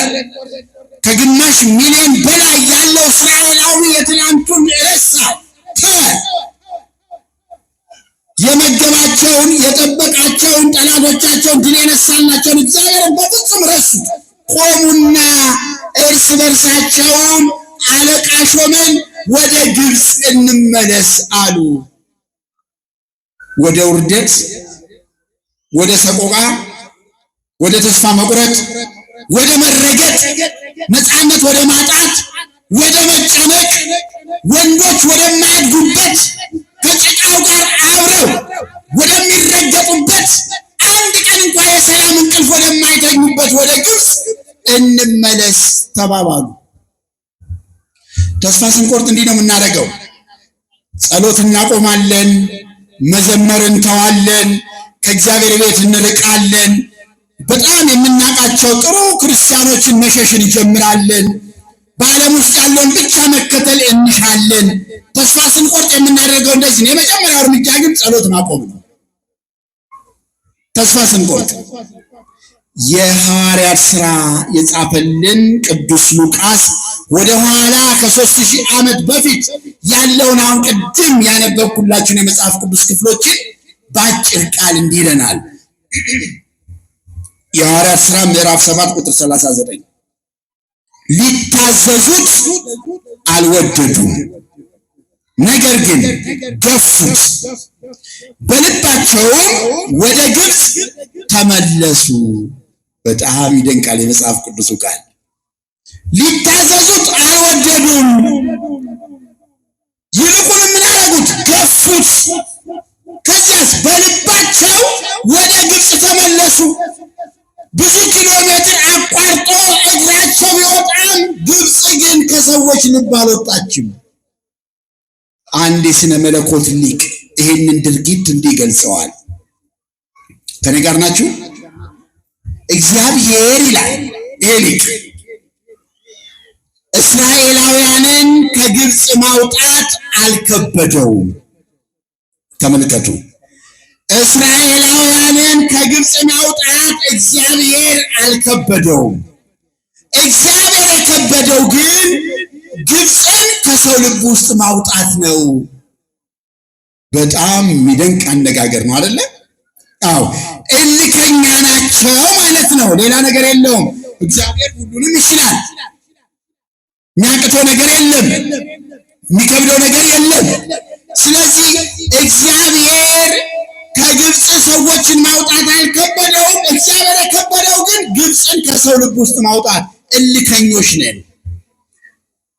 ከግማሽ ሚሊዮን በላይ ያለው እስራኤላዊ የትናንቱን ረሳ፣ ተወ። የመገባቸውን የጠበቃቸውን ጠላቶቻቸውን ድል የነሳላቸውን እግዚአብሔርን በፍጹም ረሱት። ቆሙና እርስ በርሳቸውም አለቃ ሾመን ወደ ግብፅ እንመለስ አሉ። ወደ ውርደት፣ ወደ ሰቆቃ፣ ወደ ተስፋ መቁረጥ፣ ወደ መረገጥ፣ ነፃነት ወደ ማጣት፣ ወደ መጨነቅ፣ ወንዶች ወደማያድጉበት ከጭቃው ጋር አብረው ወደሚረገጡበት አንድ ቀን እንኳን የሰላም እንቅልፍ ወደማይተኙበት ወደ ግብፅ እንመለስ ተባባሉ። ተስፋ ስንቆርጥ እንዲህ ነው የምናደርገው። ጸሎት እናቆማለን፣ መዘመር እንተዋለን፣ ከእግዚአብሔር ቤት እንርቃለን። በጣም የምናውቃቸው ጥሩ ክርስቲያኖችን መሸሽን እንጀምራለን። በዓለም ውስጥ ያለውን ብቻ መከተል እንሻለን። ተስፋ ስንቆርጥ የምናደርገው እንደዚህ ነው። የመጀመሪያው እርምጃ ግን ጸሎት ማቆም ነው። ተስፋ ስንቆርጥ የሐዋርያት ሥራ የጻፈልን ቅዱስ ሉቃስ ወደ ኋላ ከ3000 ዓመት በፊት ያለውን አሁን ቅድም ያነበብኩላችሁን የመጽሐፍ ቅዱስ ክፍሎችን በአጭር ቃል እንዲህ ይለናል። የሐዋርያት ሥራ ምዕራፍ 7 ቁጥር 39 ሊታዘዙት አልወደዱም፣ ነገር ግን ገፉት፣ በልባቸውም ወደ ግብፅ ተመለሱ። በጣም ይደንቃል የመጽሐፍ ቅዱሱ ቃል። ሊታዘዙት አልወደዱም፣ ይልቁንም ምን አደረጉት? ገፉት። ከዚያስ በልባቸው ወደ ግብፅ ተመለሱ። ብዙ ኪሎ ሜትር አቋርጦ እግራቸው ቢወጣም ግብፅ ግን ከሰዎች ልብ አልወጣችም። አንድ የሥነ መለኮት ሊቅ ይህንን ድርጊት እንዲህ ገልጸዋል። ከኔ ጋር ናችሁ? እግዚአብሔር ይላል ይሄ ሊቅ እስራኤላውያንን ከግብፅ ማውጣት አልከበደውም። ተመልከቱ፣ እስራኤላውያንን ከግብፅ ማውጣት እግዚአብሔር አልከበደውም። እግዚአብሔር የከበደው ግን ግብፅን ከሰው ልብ ውስጥ ማውጣት ነው። በጣም የሚደንቅ አነጋገር ነው አይደለ? አዎ፣ እልከኛ ናቸው ማለት ነው። ሌላ ነገር የለውም። እግዚአብሔር ሁሉንም ይችላል። የሚያቅተው ነገር የለም፣ የሚከብደው ነገር የለም። ስለዚህ እግዚአብሔር ከግብፅ ሰዎችን ማውጣት አልከበደውም። እግዚአብሔር የከበደው ግን ግብፅን ከሰው ልብ ውስጥ ማውጣት። እልከኞች ነን፣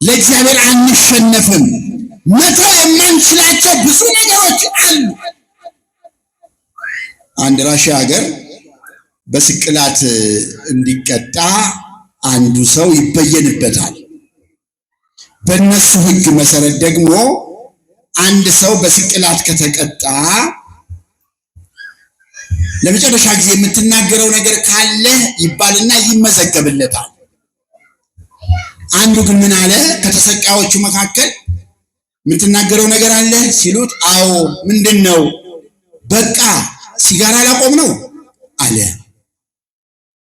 ለእግዚአብሔር አንሸነፍም። መተው የማንችላቸው ብዙ ነገሮች አሉ። አንድ ራሽያ ሀገር በስቅላት እንዲቀጣ አንዱ ሰው ይበየንበታል። በእነሱ ሕግ መሰረት ደግሞ አንድ ሰው በስቅላት ከተቀጣ ለመጨረሻ ጊዜ የምትናገረው ነገር ካለ ይባልና ይመዘገብለታል። አንዱ ግን ምን አለ? ከተሰቃዮቹ መካከል የምትናገረው ነገር አለ ሲሉት፣ አዎ። ምንድን ነው? በቃ ሲጋራ ላቆም ነው አለ።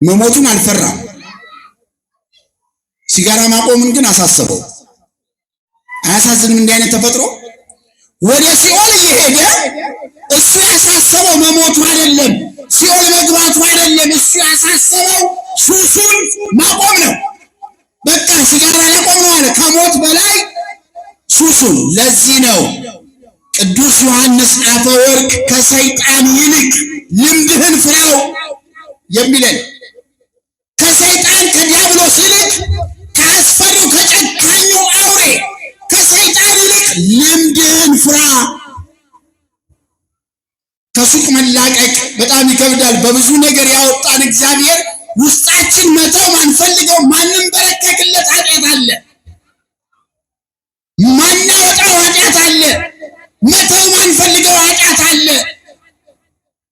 መሞቱን አልፈራም፣ ሲጋራ ማቆምን ግን አሳሰበው። አያሳዝንም? እንዲህ አይነት ተፈጥሮ ወደ ሲኦል እየሄደ እሱ ያሳሰበው መሞቱ አይደለም፣ ሲኦል መግባቱ አይደለም። እሱ ያሳሰበው ሱሱን ማቆም ነው። በቃ ሲጋራ ላቆም ነው አለ። ከሞት በላይ ሱሱን። ለዚህ ነው ቅዱስ ዮሐንስ አፈወርቅ ከሰይጣን ይልቅ ልምድህን ፍራው የሚለን። ከሰይጣን ከዲያብሎስ ይልቅ ከአስፈሪው ከጨካኙ አውሬ ከሰይጣን ይልቅ ልምድህን ፍራ። ከሱቅ መላቀቅ በጣም ይከብዳል። በብዙ ነገር ያወጣን እግዚአብሔር ውስጣችን መተው ማንፈልገው ማንበረከክለት ኃጢአት አለ፣ ማናወጣው ኃጢአት አለ፣ መተው ማንፈልገው ኃጢአት አለ፣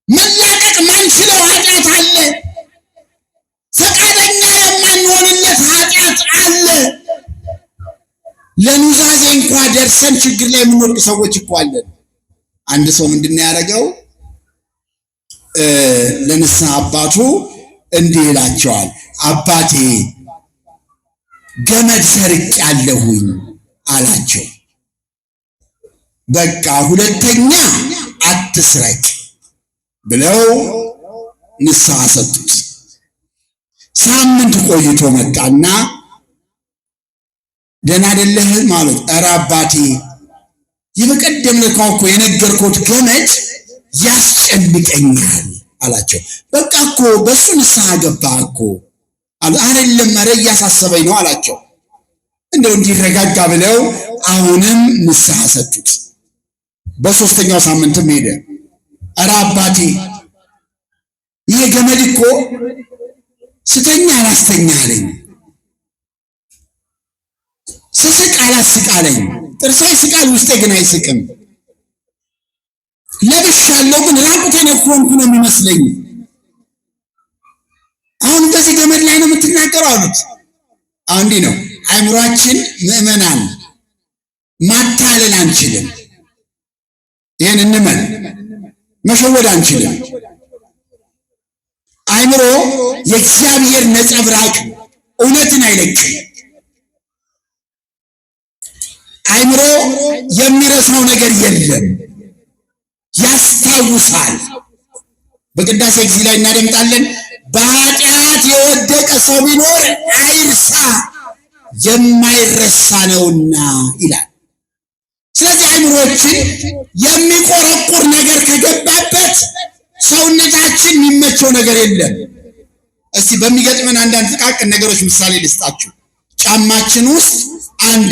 መላቀቅ ማንችለው ኃጢአት አለ፣ ፈቃደኛ የማንሆንለት ኃጢአት አለ። ለኑዛዜ እንኳ ደርሰን ችግር ላይ የምንወድቅ ሰዎች እኮ አለን። አንድ ሰው ምንድን ነው ያደረገው? ለንስሐ አባቱ እንዲህ ይላቸዋል፣ አባቴ ገመድ ሰርቄአለሁኝ አላቸው። በቃ ሁለተኛ አትስረቅ ብለው ንስሐ ሰጡት። ሳምንት ቆይቶ መጣና ደህና አይደለህም አሉት። ኧረ አባቴ የበቀደም ለካው እኮ የነገርኩት ገመድ ያስጨንቀኛል አላቸው። በቃ እኮ በሱ ንስሐ ገባ እኮ አሉ። አይደለም ኧረ እያሳሰበኝ ነው አላቸው። እንደው እንዲረጋጋ ብለው አሁንም ንስሐ ሰጡት። በሶስተኛው ሳምንትም ሄደ። ኧረ አባቴ ይሄ ገመድ እኮ ስተኛ አላስተኛ አለኝ፣ ስስቅ አላስቅ አለኝ። ጥርሴ ይስቃል ውስጤ ግን አይስቅም። ለብሻለሁ ግን ራቁቴን የሆንኩ ነው የሚመስለኝ። አሁን በዚህ ገመድ ላይ ነው የምትናገረው አሉት። አሁን እንዲህ ነው አእምሯችን ምዕመናን ማታለል አንችልም። ይህን እንመን፣ መሸወድ አንችልም። አእምሮ የእግዚአብሔር ነጸብራቅ እውነትን አይለቅም። አእምሮ የሚረሳው ነገር የለም፣ ያስታውሳል። በቅዳሴ ጊዜ ላይ እናደምጣለን። በኃጢአት የወደቀ ሰው ቢኖር አይርሳ የማይረሳ ነውና ይላል። ስለዚህ አእምሮችን የሚቆረቁር ነገር ከገባበት ሰውነታችን የሚመቸው ነገር የለም። እስቲ በሚገጥመን አንዳንድ ጥቃቅን ነገሮች ምሳሌ ልስጣችሁ። ጫማችን ውስጥ አንድ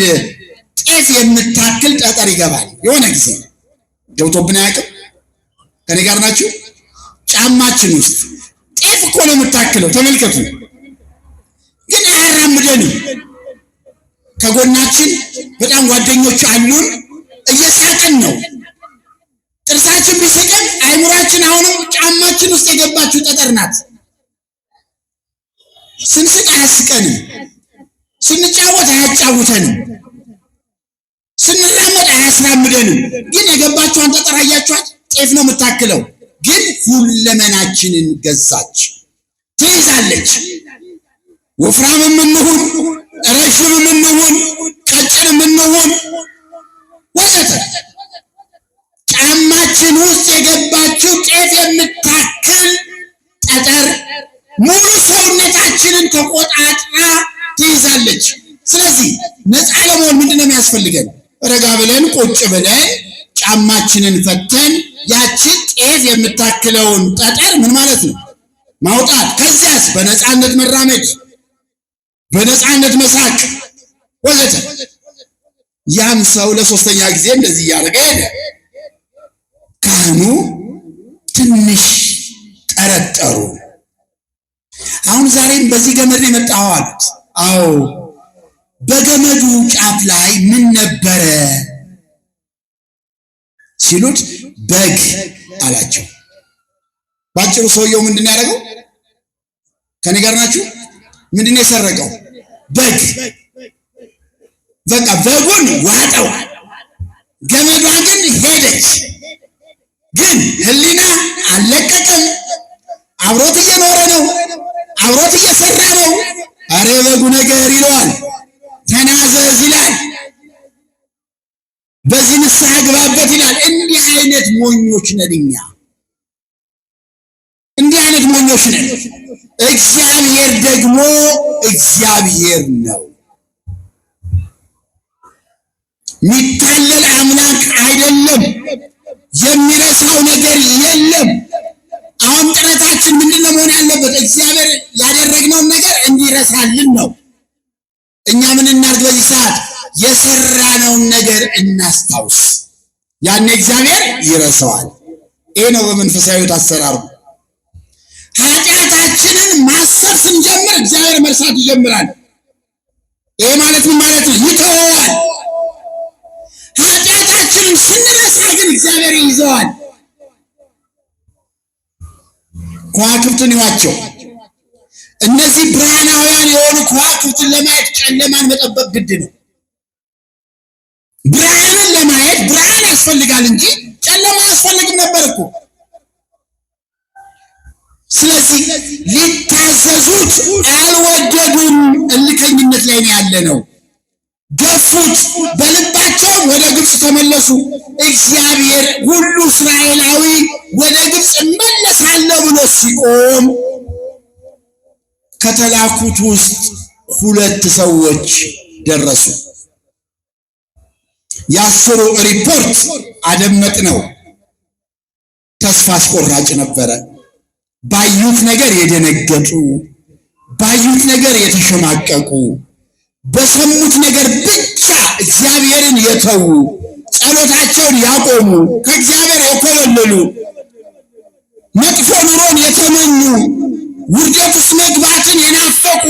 ጤፍ የምታክል ጠጠር ይገባል። የሆነ ጊዜ ገብቶብን አያውቅም? ከኔ ጋር ናችሁ? ጫማችን ውስጥ ጤፍ እኮ ነው የምታክለው፣ ተመልከቱ። ግን አያራምደንም። ከጎናችን በጣም ጓደኞች አሉን፣ እየሳቅን ነው። ጥርሳችን ቢስቅም አእምሯችን አሁንም ጫማችን ውስጥ የገባችው ጠጠር ናት። ስንስቅ አያስቀንም፣ ስንጫወት አያጫውተንም፣ ስንራመድ አያስራምደንም። ግን የገባችውን ጠጠር አያችኋት? ጤፍ ነው የምታክለው፣ ግን ሁለመናችንን ገዛች፣ ትይዛለች። ወፍራምም እንሁን ረዥምም እንሁን ቀጭንም እንሁን ወዘተ ጫማችን ውስጥ የገባችው ጤፍ የምታክል ጠጠር ሙሉ ሰውነታችንን ተቆጣጥራ ትይዛለች። ስለዚህ ነፃ ለመሆን ምንድን ነው የሚያስፈልገን? ረጋ ብለን ቁጭ ብለን ጫማችንን ፈተን ያችን ጤፍ የምታክለውን ጠጠር ምን ማለት ነው ማውጣት። ከዚያስ በነፃነት መራመድ፣ በነፃነት መሳቅ ወዘተ። ያም ሰው ለሶስተኛ ጊዜ እንደዚህ እያደረገ ሄደ። ካህኑ ትንሽ ጠረጠሩ። አሁን ዛሬም በዚህ ገመድ የመጣኸው አሉት። አዎ በገመዱ ጫፍ ላይ ምን ነበረ ሲሉት በግ አላቸው። ባጭሩ ሰውየው ምንድን ያደረገው? ከኔ ጋር ናችሁ? ምንድን የሰረቀው? በግ። በቃ በጉን ዋጠው፣ ገመዷ ግን ሄደች። ግን ህሊና አልለቀቀም። አብሮት እየኖረ ነው፣ አብሮት እየሰራ ነው። አረ በጉ ነገር ይለዋል፣ ተናዘዝ ይላል፣ በዚህ ንስሐ ግባበት ይላል። እንዲህ አይነት ሞኞች ነን እኛ፣ እንዲህ አይነት ሞኞች ነን። እግዚአብሔር ደግሞ እግዚአብሔር ነው፣ የሚታለል አምላክ አይደለም፣ የሚረሳው ነገር የለም። አሁን ጥረታችን ምንድነው መሆን ያለበት? እግዚአብሔር ያደረግነውን ነገር እንዲረሳልን ነው። እኛ ምን እናድርግ? በዚህ ሰዓት የሰራነውን ነገር እናስታውስ፣ ያኔ እግዚአብሔር ይረሳዋል። ይሄ ነው በመንፈሳዊ ሕይወት አሰራሩ። ኃጢአታችንን ማሰብ ስንጀምር እግዚአብሔር መርሳት ይጀምራል። ይሄ ማለት ምን ማለት ነው? ይተወዋል። ኃጢአታችንን ስንረሳ ግን እግዚአብሔር ይይዘዋል። ከዋክብትን ይዋቸው። እነዚህ ብርሃናውያን የሆኑ ከዋክብትን ለማየት ጨለማን መጠበቅ ግድ ነው። ብርሃንን ለማየት ብርሃን ያስፈልጋል እንጂ ጨለማ አያስፈልግም ነበር እኮ። ስለዚህ ሊታዘዙት አልወደዱም። እልከኝነት ላይ ነው ያለ ነው። ገፉት፣ በልባቸው ወደ ግብፅ ተመለሱ። እግዚአብሔር ሁሉ እስራኤላዊ ወደ ግብፅ እመለሳለሁ ብሎ ሲቆም ከተላኩት ውስጥ ሁለት ሰዎች ደረሱ። የአስሩ ሪፖርት አደመጥ ነው። ተስፋ አስቆራጭ ነበረ። ባዩት ነገር የደነገጡ፣ ባዩት ነገር የተሸማቀቁ፣ በሰሙት ነገር ብቻ እግዚአብሔርን የተዉ፣ ጸሎታቸውን ያቆሙ፣ ከእግዚአብሔር የኮበለሉ፣ መጥፎ ኑሮን የተመኙ፣ ውርደት ውስጥ መግባትን የናፈቁ።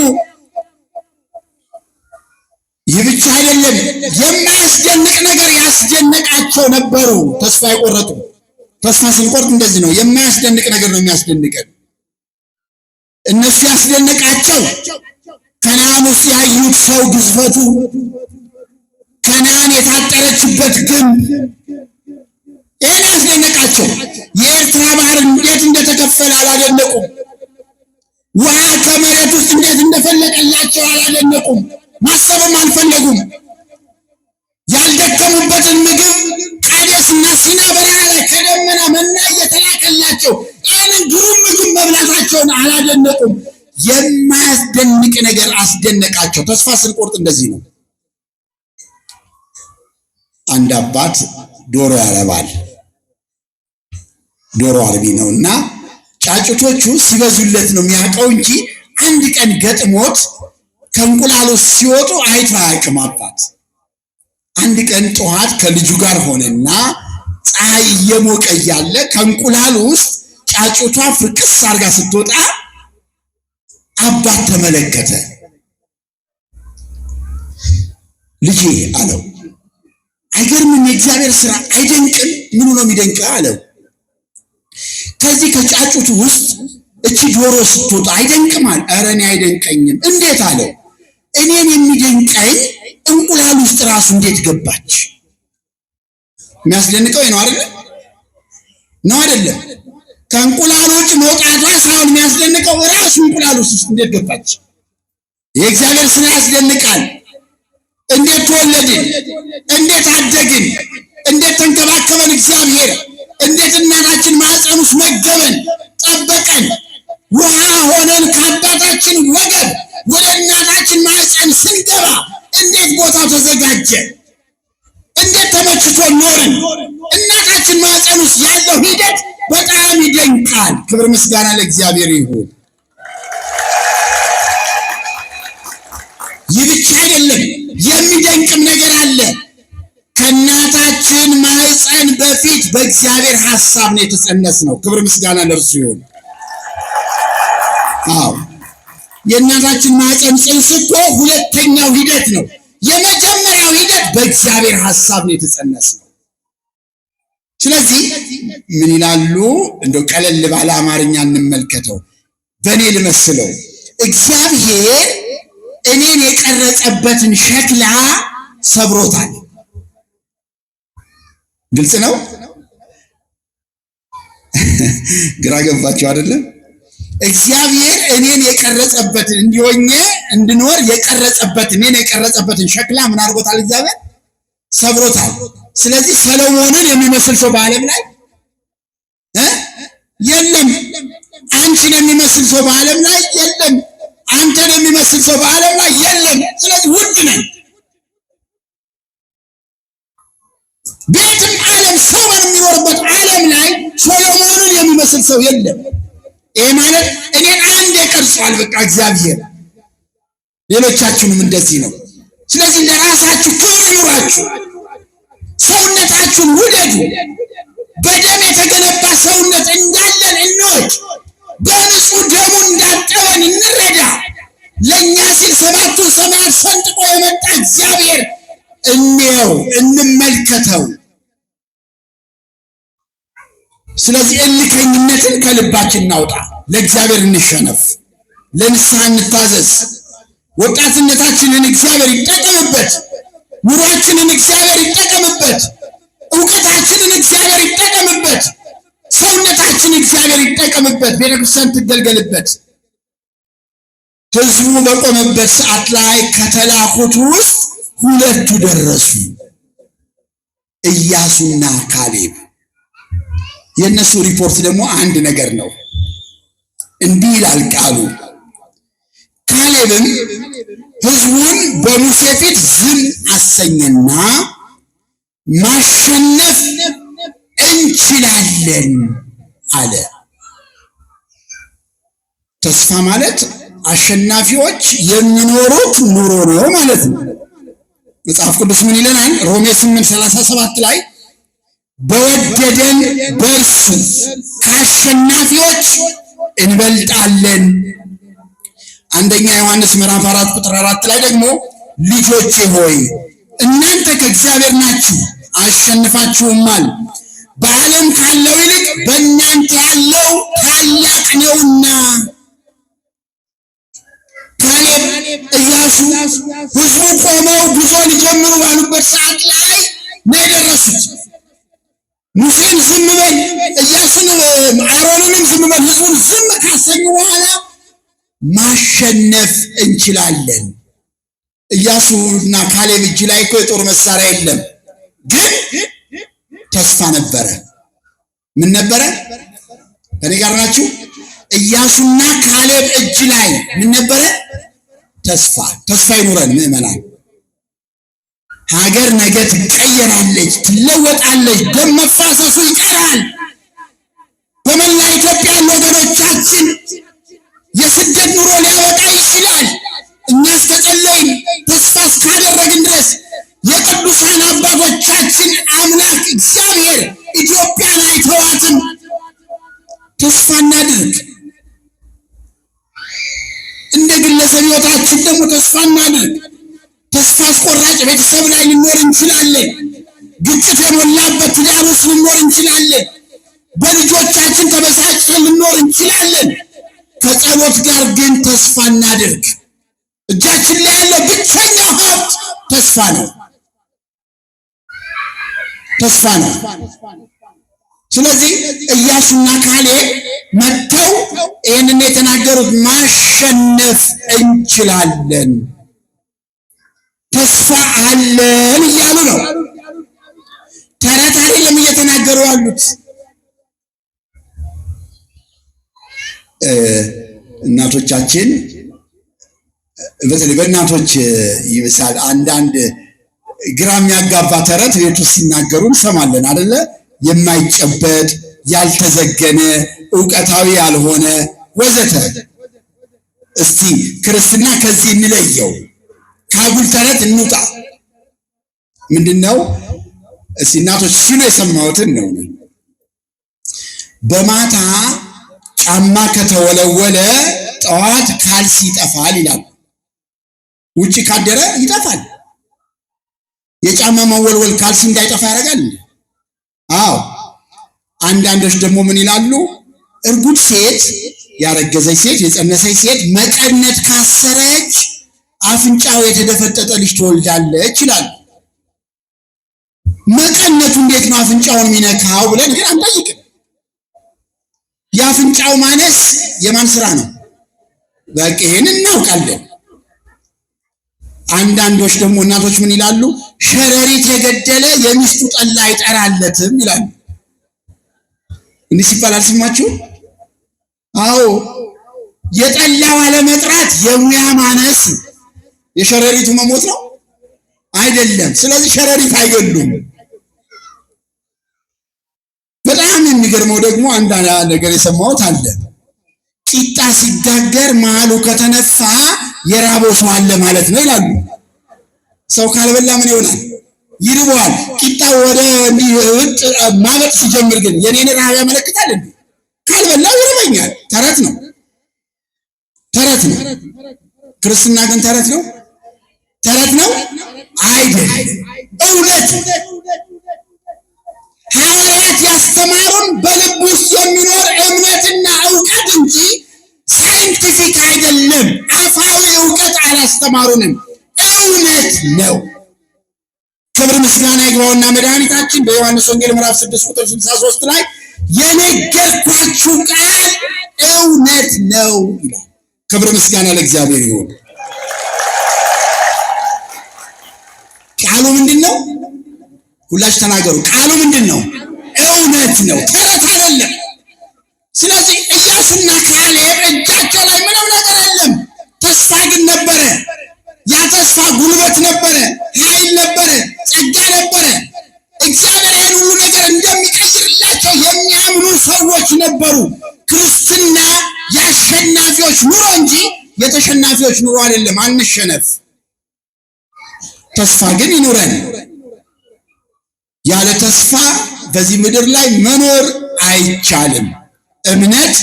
ይህ ብቻ አይደለም፣ የማያስደንቅ ነገር ያስደነቃቸው ነበሩ። ተስፋ የቆረጡ። ተስፋ ስንቆርጥ እንደዚህ ነው። የማያስደንቅ ነገር ነው የሚያስደንቀን። እነሱ ያስደነቃቸው ከነዓን ውስጥ ያዩት ሰው ግዝፈቱ፣ ከነዓን የታጠረችበት ግንብ፣ ይህን ያስደነቃቸው። የኤርትራ ባህር እንዴት እንደተከፈለ አላደነቁም። ውሃ ከመሬት ውስጥ እንዴት እንደፈለቀላቸው አላደነቁም። ማሰብም አልፈለጉም። ያልደከሙበትን ምግብ ቃዴስና ሲና በረሃ ላይ ከደመና መና እየተላከላቸው ይህንን ግሩም ምግብ መብላታቸውን አላደነቁም። የማያስደንቅ ነገር አስደነቃቸው። ተስፋ ስንቆርጥ እንደዚህ ነው። አንድ አባት ዶሮ ያረባል። ዶሮ አርቢ ነው እና ጫጩቶቹ ሲበዙለት ነው የሚያውቀው እንጂ አንድ ቀን ገጥሞት ከእንቁላሉ ሲወጡ አይቶ አያውቅም። አባት አንድ ቀን ጠዋት ከልጁ ጋር ሆነና ፀሐይ እየሞቀ እያለ ከእንቁላሉ ውስጥ ጫጩቷ ፍቅስ አርጋ ስትወጣ አባት ተመለከተ። ልጄ አለው፣ አይገርምም? የእግዚአብሔር ስራ አይደንቅም? ምኑ ነው የሚደንቀው አለው። ከዚህ ከጫጩቱ ውስጥ እቺ ዶሮ ስትወጣ አይደንቅም አለ። ኧረ እኔ አይደንቀኝም። እንዴት አለው። እኔን የሚደንቀኝ እንቁላል ውስጥ ራሱ እንዴት ገባች? የሚያስደንቀው ነው አይደለ? ነው አይደለም? ከእንቁላል ውጭ መውጣቷ ሳይሆን የሚያስደንቀው ራሱ እንቁላል ውስጥ እንዴት ገባች። የእግዚአብሔር ስራ ያስደንቃል። እንዴት ተወለድን፣ እንዴት አደግን፣ እንዴት ተንከባከበን እግዚአብሔር፣ እንዴት እናታችን ማህፀን ውስጥ መገበን፣ ጠበቀን። ውሃ ሆነን ከአባታችን ወገብ ወደ እናታችን ማህፀን ስንገባ እንዴት ቦታው ተዘጋጀ፣ እንዴት ተመችቶ ኖርን። እናታችን ማህፀን ውስጥ ያለው ሂደት በጣም ይደንቃል። ክብር ምስጋና ለእግዚአብሔር ይሁን። ይህ ብቻ አይደለም፣ የሚደንቅም ነገር አለ። ከእናታችን ማህፀን በፊት በእግዚአብሔር ሐሳብ ነው የተጸነስነው። ክብር ምስጋና ለእርሱ ይሁን። አዎ የእናታችን ማህፀን ጽንስ እኮ ሁለተኛው ሂደት ነው። የመጀመሪያው ሂደት በእግዚአብሔር ሐሳብ ነው የተጸነስነው። ስለዚህ ምን ይላሉ? እንደው ቀለል ባለ አማርኛ እንመልከተው፣ በእኔ ልመስለው። እግዚአብሔር እኔን የቀረጸበትን ሸክላ ሰብሮታል። ግልጽ ነው። ግራ ገባችሁ አይደለም? እግዚአብሔር እኔን የቀረጸበትን እንዲሆኜ እንድኖር የቀረጸበትን እኔን የቀረጸበትን ሸክላ ምን አድርጎታል? እግዚአብሔር ሰብሮታል። ስለዚህ ሰሎሞንን የሚመስል ሰው በዓለም ላይ የለም። አንቺን የሚመስል ሰው በዓለም ላይ የለም። አንተን የሚመስል ሰው በዓለም ላይ የለም። ስለዚህ ውድ ነን። ቤትም ዓለም ሰው በሚኖርበት ዓለም ላይ ሰሎሞንን የሚመስል ሰው የለም። ይሄ ማለት እኔን አንድ ቀርጿል በቃ እግዚአብሔር። ሌሎቻችሁንም እንደዚህ ነው። ስለዚህ ለራሳችሁ ክብር ይኑራችሁ። ሰውነታችሁን ውደዱ። በደም የተገነባ ሰውነት እንዳለን እንወቅ። በንጹህ ደሙ እንዳጠበን እንረዳ። ለእኛ ሲል ሰባቱን ሰማያት ሰንጥቆ የመጣ እግዚአብሔር እንየው፣ እንመልከተው። ስለዚህ እልከኝነትን ከልባችን እናውጣ። ለእግዚአብሔር እንሸነፍ፣ ለንስሐ እንታዘዝ። ወጣትነታችንን እግዚአብሔር ይጠቀምበት። ኑሯችንን እግዚአብሔር ይጠቀምበት። እውቀታችንን እግዚአብሔር ይጠቀምበት። ሰውነታችን እግዚአብሔር ይጠቀምበት። ቤተክርስቲያን ትገልገልበት። ሕዝቡ በቆመበት ሰዓት ላይ ከተላኩት ውስጥ ሁለቱ ደረሱ፣ ኢያሱና ካሌብ። የእነሱ ሪፖርት ደግሞ አንድ ነገር ነው። እንዲህ ይላል ቃሉ፣ ካሌብም ሕዝቡን በሙሴ ፊት ዝም አሰኘና ማሸነፍ እንችላለን አለ። ተስፋ ማለት አሸናፊዎች የሚኖሩት ኑሮ ነው ማለት ነው። መጽሐፍ ቅዱስ ምን ይለናል? ሮሜ 8:37 ላይ በወደደን በእርሱ ከአሸናፊዎች እንበልጣለን። አንደኛ ዮሐንስ ምዕራፍ 4:4 ላይ ደግሞ ልጆቼ ሆይ እናንተ ከእግዚአብሔር ናችሁ አሸንፋችሁማል፣ በዓለም ካለው ይልቅ በእናንተ ያለው ታላቅ ነውና። ካሌብ፣ ኢያሱ ሕዝቡ ቆመው ጉዞ ሊጀምሩ ባሉበት ሰዓት ላይ ነው የደረሱት። ሙሴን ዝም በል፣ ኢያሱን አሮንንም ዝም በል፣ ሕዝቡን ዝም ካሰኙ በኋላ ማሸነፍ እንችላለን። ኢያሱና ካሌብ እጅ ላይ እኮ የጦር መሳሪያ የለም፣ ግን ተስፋ ነበረ። ምን ነበረ? ከኔ ጋር ናችሁ? ኢያሱና ካሌብ እጅ ላይ ምን ነበረ? ተስፋ። ተስፋ ይኑረን ምዕመናን። ሀገር ነገ ትቀየራለች፣ ትለወጣለች፣ ደም መፋሰሱ ይቀራል። በመላ ኢትዮጵያ ያሉ ወገኖቻችን የስደት ኑሮ ሊያወጣ ይችላል። እኛ እስከጸለይን ተስፋ እስካደረግን ድረስ የቅዱሳን አባቶቻችን አምላክ እግዚአብሔር ኢትዮጵያን አይተዋትም። ተስፋ እናድርግ። እንደ ግለሰብ ሕይወታችን ደግሞ ተስፋ እናድርግ። ተስፋ አስቆራጭ ቤተሰብ ላይ ልኖር እንችላለን። ግጭት የሞላበት ትዳር ውስጥ ልኖር እንችላለን። በልጆቻችን ተበሳጭተን ልኖር እንችላለን። ከጸሎት ጋር ግን ተስፋ እናድርግ። እጃችን ላይ ያለው ብቸኛው ሀብት ተስፋ ነው። ተስፋ ነው። ስለዚህ ኢያሱና ካሌብ መጥተው ይህንን የተናገሩት ማሸነፍ እንችላለን፣ ተስፋ አለን እያሉ ነው። ተረት አይደለም እየተናገሩ ያሉት። እናቶቻችን በተለይ በእናቶች ይብሳል አንዳንድ ግራ የሚያጋባ ተረት ቤቱ ሲናገሩ እንሰማለን አይደለ? የማይጨበጥ ያልተዘገነ ዕውቀታዊ ያልሆነ ወዘተ። እስቲ ክርስትና ከዚህ እንለየው፣ ከአጉል ተረት እንውጣ። ምንድነው? እስቲ እናቶች ሲሉ የሰማሁትን ነው። በማታ ጫማ ከተወለወለ ጠዋት ካልሲ ይጠፋል ይላል። ውጪ ካደረ ይጠፋል። የጫማ መወልወል ካልሲ እንዳይጠፋ ያደርጋል። አዎ። አንዳንዶች ደግሞ ምን ይላሉ? እርጉድ ሴት፣ ያረገዘች ሴት፣ የጸነሰች ሴት መቀነት ካሰረች አፍንጫው የተደፈጠጠ ልጅ ትወልዳለች ይላሉ። መቀነቱ እንዴት ነው አፍንጫውን የሚነካው ብለን ግን አንጠይቅም። የአፍንጫው ማነስ የማን ስራ ነው? በቃ ይሄን እናውቃለን። አንዳንዶች ደግሞ እናቶች ምን ይላሉ? ሸረሪት የገደለ የሚስቱ ጠላ አይጠራለትም ይላሉ። እንዲህ ሲባል አልሰማችሁም? አዎ፣ የጠላው አለመጥራት የሙያ ማነስ የሸረሪቱ መሞት ነው አይደለም። ስለዚህ ሸረሪት አይገሉም። በጣም የሚገርመው ደግሞ አንድ ነገር የሰማሁት አለ። ቂጣ ሲጋገር መሀሉ ከተነፋ የራበው ሰው አለ ማለት ነው ይላሉ። ሰው ካልበላ ምን ይሆናል? ይርበዋል። ቂጣ ወደ ማበጥ ሲጀምር ግን የኔን ረሃብ ያመለክታል እንዴ? ካልበላው ይርበኛል። ተረት ነው፣ ተረት ነው። ክርስትና ግን ተረት ነው? ተረት ነው አይደለም፣ እውነት። ሐዋርያት ያስተማሩን በልብ ውስጥ የሚኖር እምነትና እውቀት እንጂ ሳይንቲፊክ አይደለም። አፋዊ እውቀት አላስተማሩንም፣ እውነት ነው። ክብር ምስጋና ይግባውና መድኃኒታችን በዮሐንስ ወንጌል ምዕራፍ 6:63 ላይ የነገርኳችሁ ቃል እውነት ነው ይላል። ክብር ምስጋና ለእግዚአብሔር ይሁን። ቃሉ ምንድን ነው? ሁላችሁ ተናገሩ። ቃሉ ምንድን ነው? እውነት ነው፣ ተረት አይደለም። ስለዚህ ኢያሱና ካሌብ እጃቸው ላይ ምንም ነገር የለም፣ ተስፋ ግን አሸናፊዎች ነበሩ። ክርስትና የአሸናፊዎች ኑሮ እንጂ የተሸናፊዎች ኑሮ አይደለም። አንሸነፍ። ተስፋ ግን ይኑረን። ያለ ተስፋ በዚህ ምድር ላይ መኖር አይቻልም። እምነት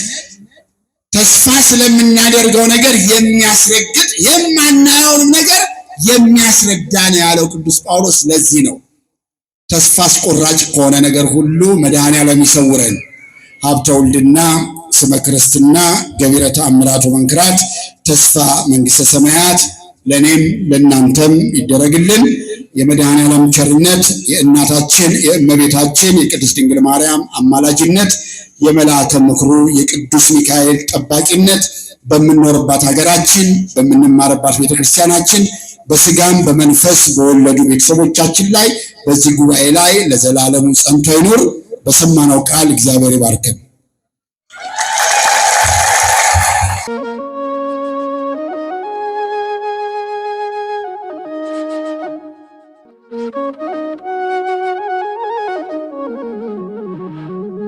ተስፋ ስለምናደርገው ነገር የሚያስረግጥ የማናየውን ነገር የሚያስረዳ ነው ያለው ቅዱስ ጳውሎስ። ለዚህ ነው ተስፋ አስቆራጭ ከሆነ ነገር ሁሉ መድኃኔዓለም ይሰውረን። ሀብተ ውልድና ስመ ክርስትና ገቢረ ተአምራት ወመንክራት ተስፋ መንግሥተ ሰማያት ለእኔም ለእናንተም ይደረግልን። የመድኃኔዓለም ቸርነት፣ የእናታችን የእመቤታችን የቅድስት ድንግል ማርያም አማላጅነት፣ የመልአከ ምክሩ የቅዱስ ሚካኤል ጠባቂነት በምንኖርባት ሀገራችን፣ በምንማርባት ቤተክርስቲያናችን፣ በስጋም በመንፈስ በወለዱ ቤተሰቦቻችን ላይ በዚህ ጉባኤ ላይ ለዘላለሙ ጸንቶ ይኑር። በሰማነው ቃል እግዚአብሔር ይባርከን።